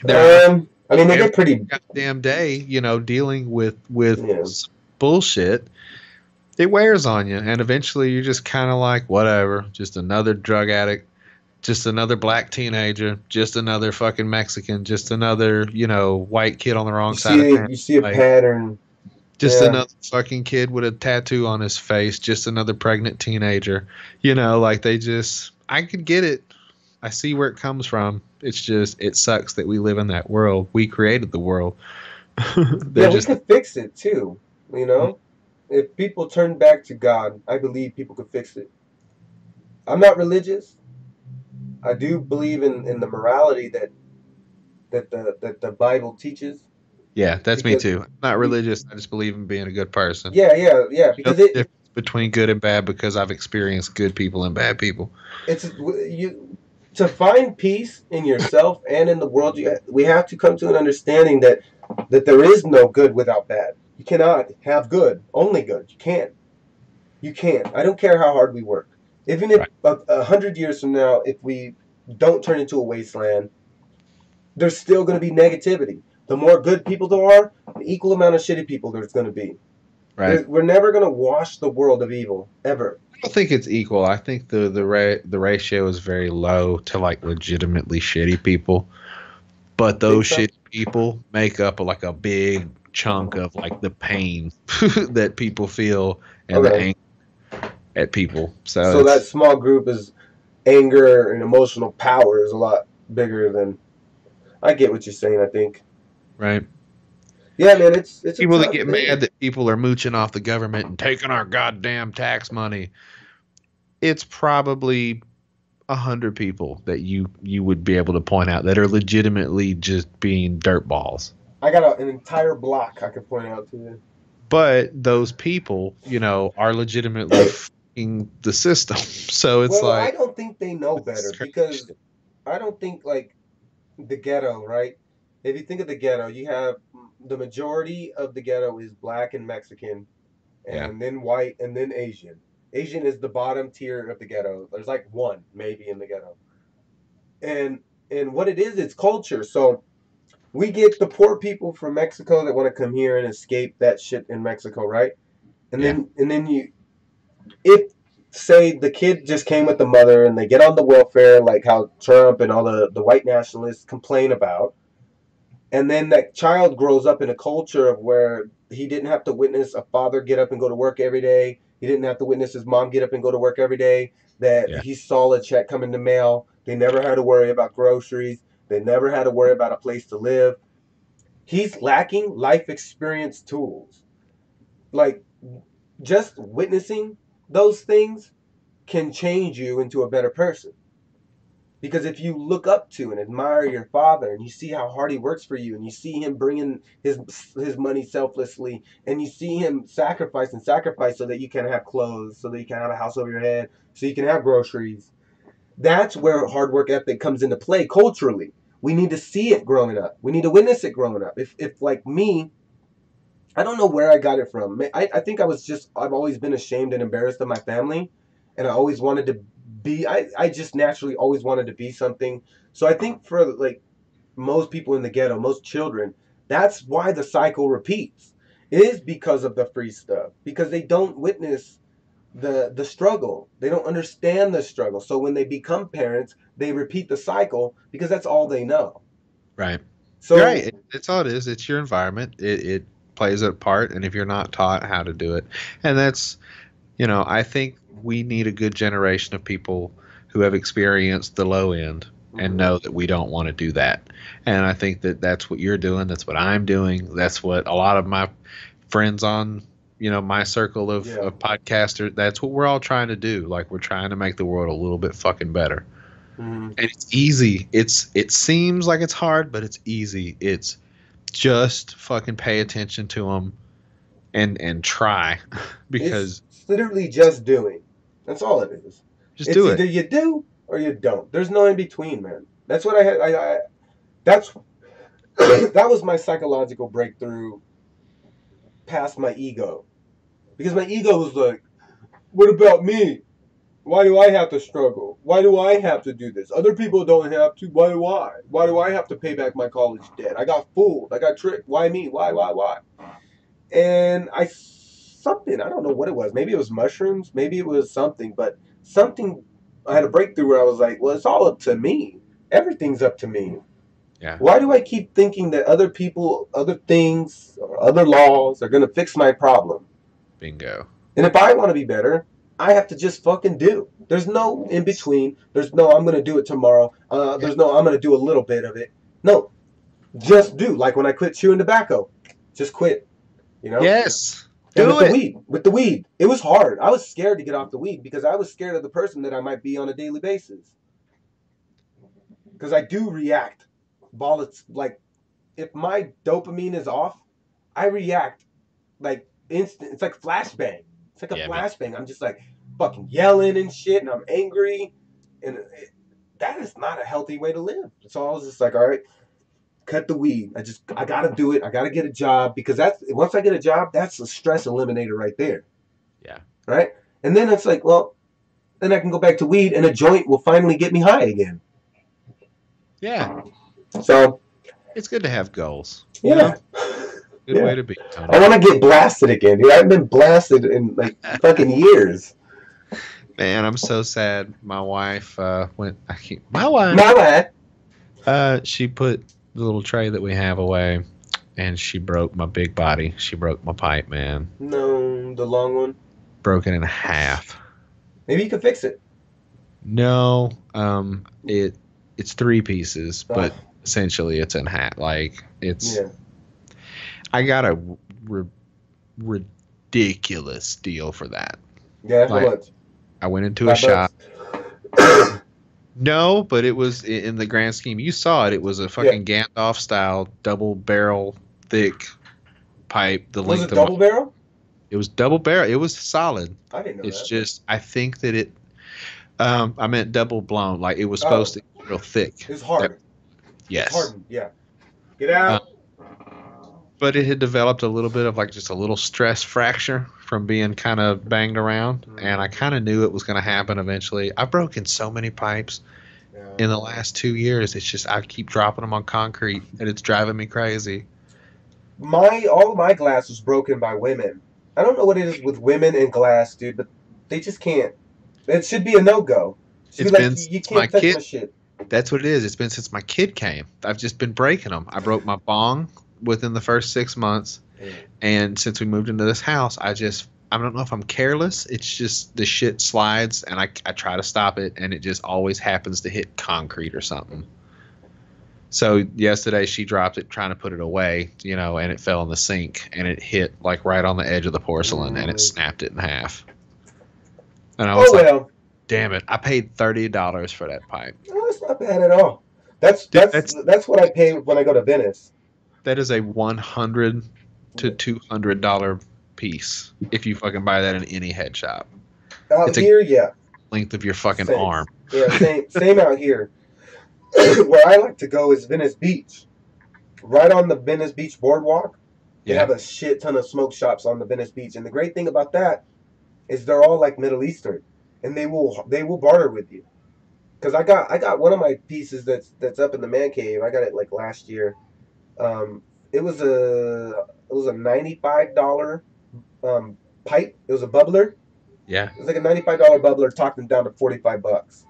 I mean, they get pretty goddamn day, dealing with Yeah. bullshit. It wears on you, and eventually you're just kind of like, whatever, just another drug addict, just another black teenager, just another fucking Mexican, just another, white kid on the wrong side of town. You see a Like, pattern. just Yeah. another fucking kid with a tattoo on his face, just another pregnant teenager. Like, I could get it. I see where it comes from. It's just, it sucks that we live in that world. We created the world. Yeah, we could fix it too. If people turn back to God, I believe people could fix it. I'm not religious. I do believe in the morality that the Bible teaches. Yeah, that's me Because too. I'm not religious. I just believe in being a good person. Yeah, yeah, yeah. Know Because the difference between good and bad because I've experienced good people and bad people. it's you to find peace in yourself and in the world. We have to come to an understanding that there is no good without bad. You cannot have good, only good. You can't. You can't. I don't care how hard we work. Even if Right. 100 years from now, if we don't turn into a wasteland, there's still going to be negativity. The more good people there are, the equal amount of shitty people there's going to be. Right. We're never going to wash the world of evil, ever. I don't think it's equal. I think the ratio is very low to like legitimately shitty people, but those Think shitty people make up like a big chunk of like the pain that people feel and the Okay. anger at people. So that small group is anger and emotional power is a lot bigger than. I get what you're saying. I think. right. Yeah, man, it's a People that tough get thing. mad that people are mooching off the government and taking our goddamn tax money. It's probably 100 people that you would be able to point out that are legitimately just being dirtballs. I got an entire block I could point out to you. But those people, are legitimately fucking the system. So it's Well, I like, don't think they know better because I don't think like the ghetto, right? If you think of the ghetto, you have the majority of the ghetto is black and Mexican, yeah, and then white, and then Asian. Asian is the bottom tier of the ghetto. There's like one maybe in the ghetto, and what it is, it's culture. So we get the poor people from Mexico that want to come here and escape that shit in Mexico, right? And yeah, then if say the kid just came with the mother and they get on the welfare like how Trump and all the white nationalists complain about, and then that child grows up in a culture of where he didn't have to witness a father get up and go to work every day. He didn't have to witness his mom get up and go to work every day. That yeah, he saw a check come in the mail. They never had to worry about groceries. They never had to worry about a place to live. He's lacking life experience tools. Like, just witnessing those things can change you into a better person. Because if you look up to and admire your father and you see how hard he works for you and you see him bringing his money selflessly and you see him sacrifice and sacrifice so that you can have clothes, so that you can have a house over your head, so you can have groceries, that's where hard work ethic comes into play culturally. We need to see it growing up. We need to witness it growing up. If like me, I don't know where I got it from. I think I've always been ashamed and embarrassed of my family. And I always wanted to I just naturally always wanted to be something. So I think for like most people in the ghetto, most children, that's why the cycle repeats. It is because of the free stuff. Because they don't witness the struggle. They don't understand the struggle. So when they become parents, they repeat the cycle because that's all they know. Right. You're right. So It's all it is. It's your environment. It plays a part, and if you're not taught how to do it, and that's, I think we need a good generation of people who have experienced the low end and mhm, know that we don't want to do that. And I think that that's what you're doing. That's what I'm doing. That's what a lot of my friends on, my circle yeah, of podcasters, that's what we're all trying to do. Like, we're trying to make the world a little bit fucking better. mhm. And it's easy. It seems like it's hard, but it's easy. It's just fucking pay attention to them and try because It's literally just doing. That's all it is. just It's do it. either you do or you don't. There's no in between, man. That's what I had. That's that was my psychological breakthrough past my ego, because my ego was like, "What about me? Why do I have to struggle? Why do I have to do this? Other people don't have to. Why do I? Why do I have to pay back my college debt? I got fooled. I got tricked. Why me? Why? And I don't know what it was. Maybe it was mushrooms. Maybe it was something. But something. I had a breakthrough where I was like, well, it's all up to me. Everything's up to me. Yeah. Why do I keep thinking that other people, other things, or other laws are going to fix my problem? Bingo. And if I want to be better, I have to just fucking do. There's no in between. There's no, I'm going to do it tomorrow. Yeah. There's no, I'm going to do a little bit of it. No, just do. Like when I quit chewing tobacco, just quit, you know? Yes. And Do it. with the weed, it was hard. I was scared to get off the weed because I was scared of the person that I might be on a daily basis. Because I do react. Like, if my dopamine is off, I react like instant. It's like flashbang. It's like a Yeah, me. flashbang. I'm just like fucking yelling and shit, and I'm angry, and that is not a healthy way to live. So I was just like, all right, cut the weed. I gotta do it. I gotta get a job because that's once I get a job, that's a stress eliminator right there, Yeah. right? And then it's like, well, then I can go back to weed, and a joint will finally get me high again. Yeah. So It's good to have goals. yeah, Good yeah. way to be, I Tony. want to get blasted again, dude. I haven't been blasted in like fucking years. Man, I'm so sad. My wife went. I keep my wife. My bad. She put the little tray that we have away, and she broke my big body. She broke my pipe, man. No, the long one. Broke it in half. Maybe you can fix it. No, it's three pieces, but Oh, essentially it's in half. Like it's. yeah. I got a ridiculous deal for that. Yeah, how Like much? I went into a shop. $5. No, but it was in the grand scheme. You saw it. It was a Yeah. fucking Gandalf style double barrel thick pipe. The Was it length of my. double barrel? It was double barrel. It was solid. I didn't know It's that. just I think that it. I meant double blown. Like it was Oh, supposed to be real thick. it's That, hard. It's yes. hardened. Yeah. Get Uh, out. but it had developed a little bit of like just a little stress fracture from being kind of banged around, and I kind of knew it was going to happen eventually. I've broken so many pipes in the Yeah. last 2 years. It's just I keep dropping them on concrete, and it's driving me crazy. All of my glass was broken by women. I don't know what it is with women and glass, dude, but they just can't. It should be a no go. Should be It's like been you since my can't touch my kid. shit. That's what it is. It's been since my kid came. I've just been breaking them. I broke my bong within the first 6 months, Yeah. and since we moved into this house, I don't know if I'm careless. It's just the shit slides, and I try to stop it, and it just always happens to hit concrete or something. So yesterday she dropped it trying to put it away, and it fell in the sink, and it hit like right on the edge of the porcelain, and it Mm. snapped it in half. And I Oh was like, well. damn it! I paid $30 for that pipe. No, that's not bad at all. That's Dude, that's that's what I pay when I go to Venice. that is a $100 to $200 piece if you fucking buy that in any head shop. Out It's a here, yeah, length of your fucking same. arm. Yeah, same out here. Where I like to go is Venice Beach. Right on the Venice Beach boardwalk, they Yeah. have a shit ton of smoke shops on the Venice Beach, and the great thing about that is they're all like Middle Eastern, and they will barter with you. Cause I got one of my pieces that's up in the man cave. I got it like last year. Um, it was a $95 pipe. It was a bubbler, Yeah. It's like a $95 bubbler talked him down to $45.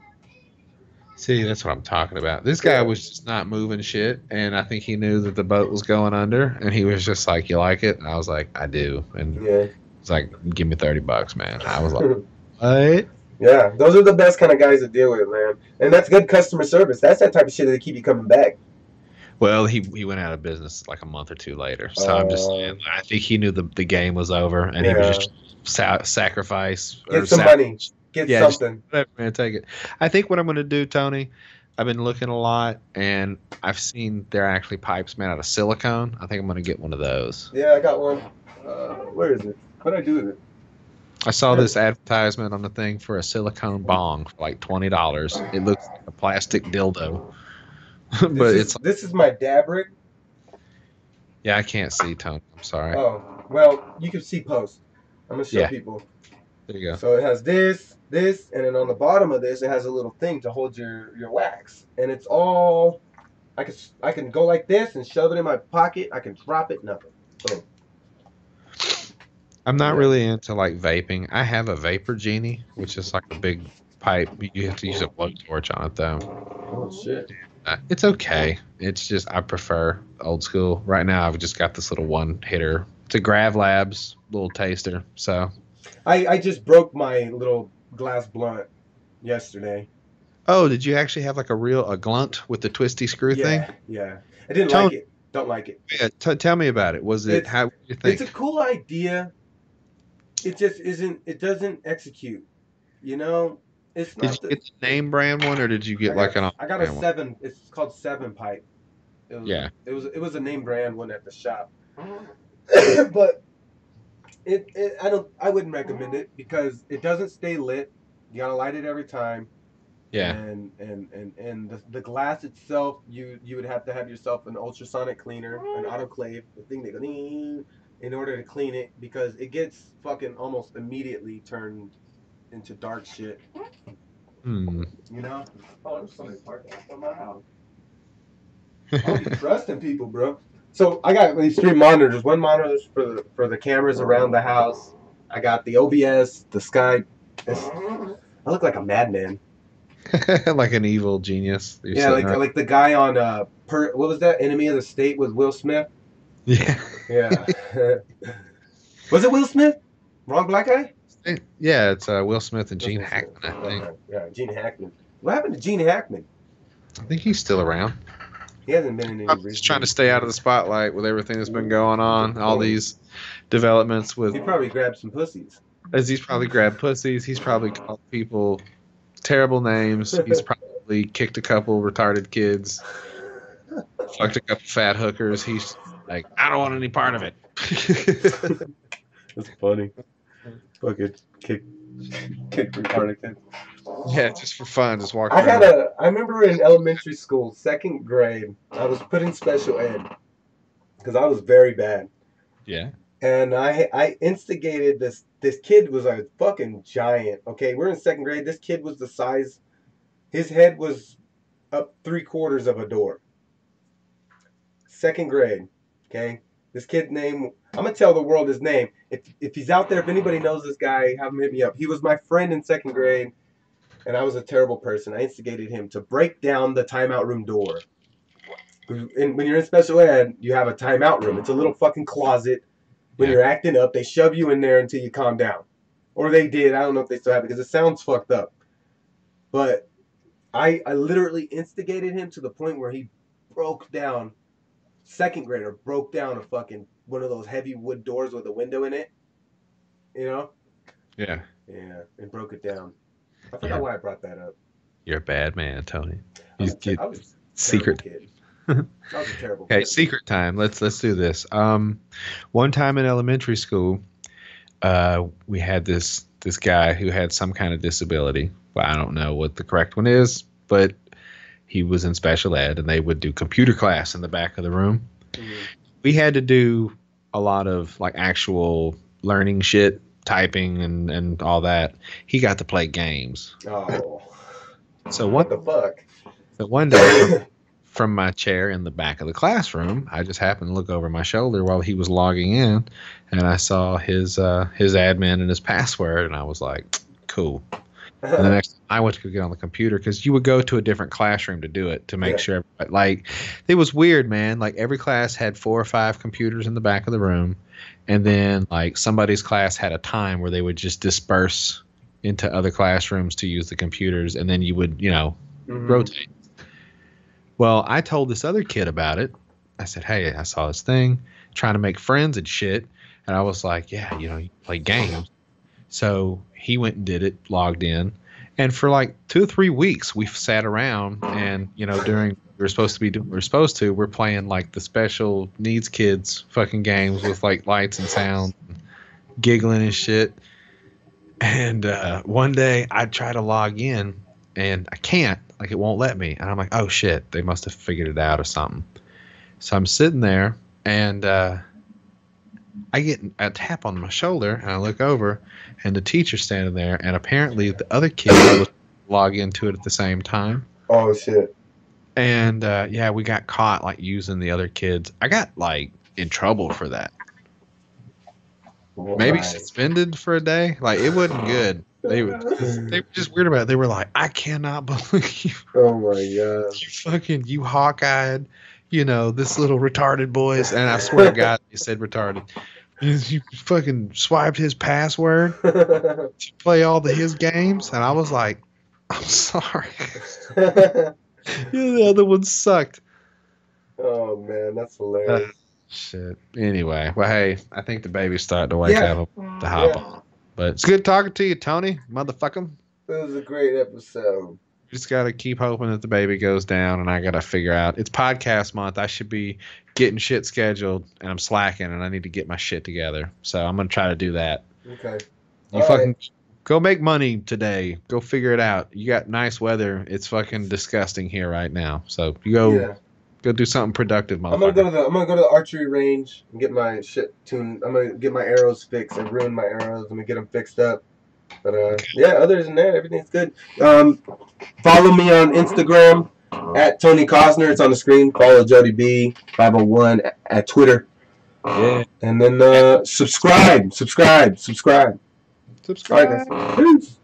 See, that's what I'm talking about. This guy Yeah. was just not moving shit, and I think he knew that the boat was going under, and he was just like, "You like it?" And I was like, "I do." And Yeah. he's like, "Give me $30, man." I was like, "What?" Yeah, those are the best kind of guys to deal with, man. And that's good customer service. That's that type of shit that keep you coming back. Well, he went out of business like a month or two later. So I'm just saying, Uh, I think he knew the game was over, and he was yeah. just sacrifice or Get some money. salvage. Get Yeah, just something. whatever, man, take it. I think what I'm going to do, Tony, I've been looking a lot, and I've seen they're actually pipes made out of silicone. I think I'm going to get one of those. Yeah, I got one. Where is it? What did I do with it? I saw this advertisement on the thing for a silicone bong for like $20. It looks like a plastic dildo, but it's This is my dab rig. yeah, I can't see, Tony. I'm sorry. Oh, well, you can see post. I'm gonna show Yeah, people. there you go. So it has this, and then on the bottom of this, it has a little thing to hold your wax, and it's all. I can go like this and shove it in my pocket. I can drop it, nothing. Boom. I'm not Yeah. really into like vaping. I have a vapor genie, which is like a big pipe. You have to use a blowtorch on it though. Oh shit. It's okay. It's just I prefer old school. Right now, I've just got this little one hitter. It's a Grav Labs little taster. So, I just broke my little glass blunt yesterday. oh, did you actually have like a glunt with the twisty screw thing? Yeah. I didn't Tell, like it. Don't like it. yeah, tell me about it. Was it It's how? What do you it's a think? cool idea. It just isn't. It doesn't execute. You know, it's Did you not the. get the name brand one or did you get like an off I got a brand one? 7. It's called 7 pipe. Yeah. It was a name brand one at the shop. But I wouldn't recommend it because it doesn't stay lit. You gotta light it every time. Yeah. And the glass itself, you would have to have yourself an ultrasonic cleaner, an autoclave, the thing that goes in order to clean it because it gets fucking almost immediately turned into dark shit. Hmm. You know? Oh, there's somebody parked outside my house. I don't be trusting people, bro. So I got these 3 monitors. One monitor is for the cameras around the house. I got the OBS, the Skype. I look like a madman. Like an evil genius. You're Yeah, sitting around. like the guy on what was that? Enemy of the State with Will Smith. Yeah. Yeah. Was it Will Smith? Wrong black guy? Yeah, it's Will Smith and That's Gene Will Smith. Hackman, I think. Okay. Yeah, Gene Hackman. What happened to Gene Hackman? I think he's still around. He hasn't been in any I'm recent. just trying to stay out of the spotlight with everything that's been going on, all these developments with He probably grabbed some pussies. as he's probably grabbed pussies, he's probably called people terrible names, he's probably kicked a couple retarded kids, fucked a couple fat hookers. He's like, I don't want any part of it. That's funny. Fucking kick retarded kids. Yeah, just for fun, just walk I around. remember in elementary school, 2nd grade, I was put in special ed because I was very bad. Yeah. And I instigated this kid was a fucking giant. Okay, we're in 2nd grade. This kid was the size, his head was up 3/4 of a door. 2nd grade. Okay, this kid's name. I'm gonna tell the world his name. If he's out there, if anybody knows this guy, have him hit me up. He was my friend in 2nd grade, and I was a terrible person. I instigated him to break down the timeout room door. And when you're in special ed, you have a timeout room. It's a little fucking closet. When Yeah. you're acting up, they shove you in there until you calm down. Or they did. I don't know if they still have it because it sounds fucked up. But I literally instigated him to the point where he broke down, 2nd grader broke down a fucking one of those heavy wood doors with a window in it. You know? Yeah. Yeah, and broke it down. I forgot Yeah. why I brought that up. You're a bad man, Tony. I was, You I was a secret. terrible kid. I was a terrible Okay, kid. secret time. Let's do this. One time in elementary school, we had this guy who had some kind of disability. Well, I don't know what the correct one is, but he was in special ed, and they would do computer class in the back of the room. Mhm. We had to do a lot of like actual learning shit, typing and all that. He got to play games. Oh, So what the fuck? one day from my chair in the back of the classroom, I just happened to look over my shoulder while he was logging in, and I saw his admin and his password, and I was like, cool. And the next time I went to go get on the computer, because you would go to a different classroom to do it to make sure. Like, it was weird, man. Like, every class had 4 or 5 computers in the back of the room, and then like somebody's class had a time where they would just disperse into other classrooms to use the computers, and then you would, rotate. Well, I told this other kid about it. I said, hey, I saw this thing, trying to make friends and shit. And I was like, yeah, you play games. So he went and did it, logged in. And for like 2 or 3 weeks, we sat around and, during we're playing like the special needs kids fucking games with like lights and sound, giggling and shit. And one day I try to log in and I can't. Like, it won't let me. And I'm like, oh, shit. They must have figured it out or something. So I'm sitting there, and I get a tap on my shoulder, and I look over, and the teacher's standing there, and apparently the other kid was log into it at the same time. Oh, shit. And, we got caught, like, using the other kids. I got, like, in trouble for that. Maybe suspended for a day. Like, it wasn't good. They were just weird about it. They were like, I cannot believe. Oh my god. You hawk-eyed, this little retarded boys. And I swear to God, you said retarded. You fucking swiped his password to play all his games. And I was like, I'm sorry. The other one sucked. Oh man, that's hilarious. Shit. Anyway, well, hey, I think the baby's starting to wake up to hop on. But it's good talking to you, Tony, motherfucker. It was a great episode. Just got to keep hoping that the baby goes down, and I got to figure out. It's podcast month. I should be getting shit scheduled, and I'm slacking, and I need to get my shit together. So I'm going to try to do that. Okay. You fucking go make money today. Go figure it out. You got nice weather. It's fucking disgusting here right now. So you go do something productive, motherfucker. I'm gonna go to the archery range and get my shit tuned. I'm gonna get my arrows fixed. I ruined my arrows. I'm gonna get them fixed up. But other than that, everything's good. Follow me on Instagram at Toni Cosner. It's on the screen. Follow Jodie B 501 at Twitter. Yeah. And then subscribe. All right, guys. Peace.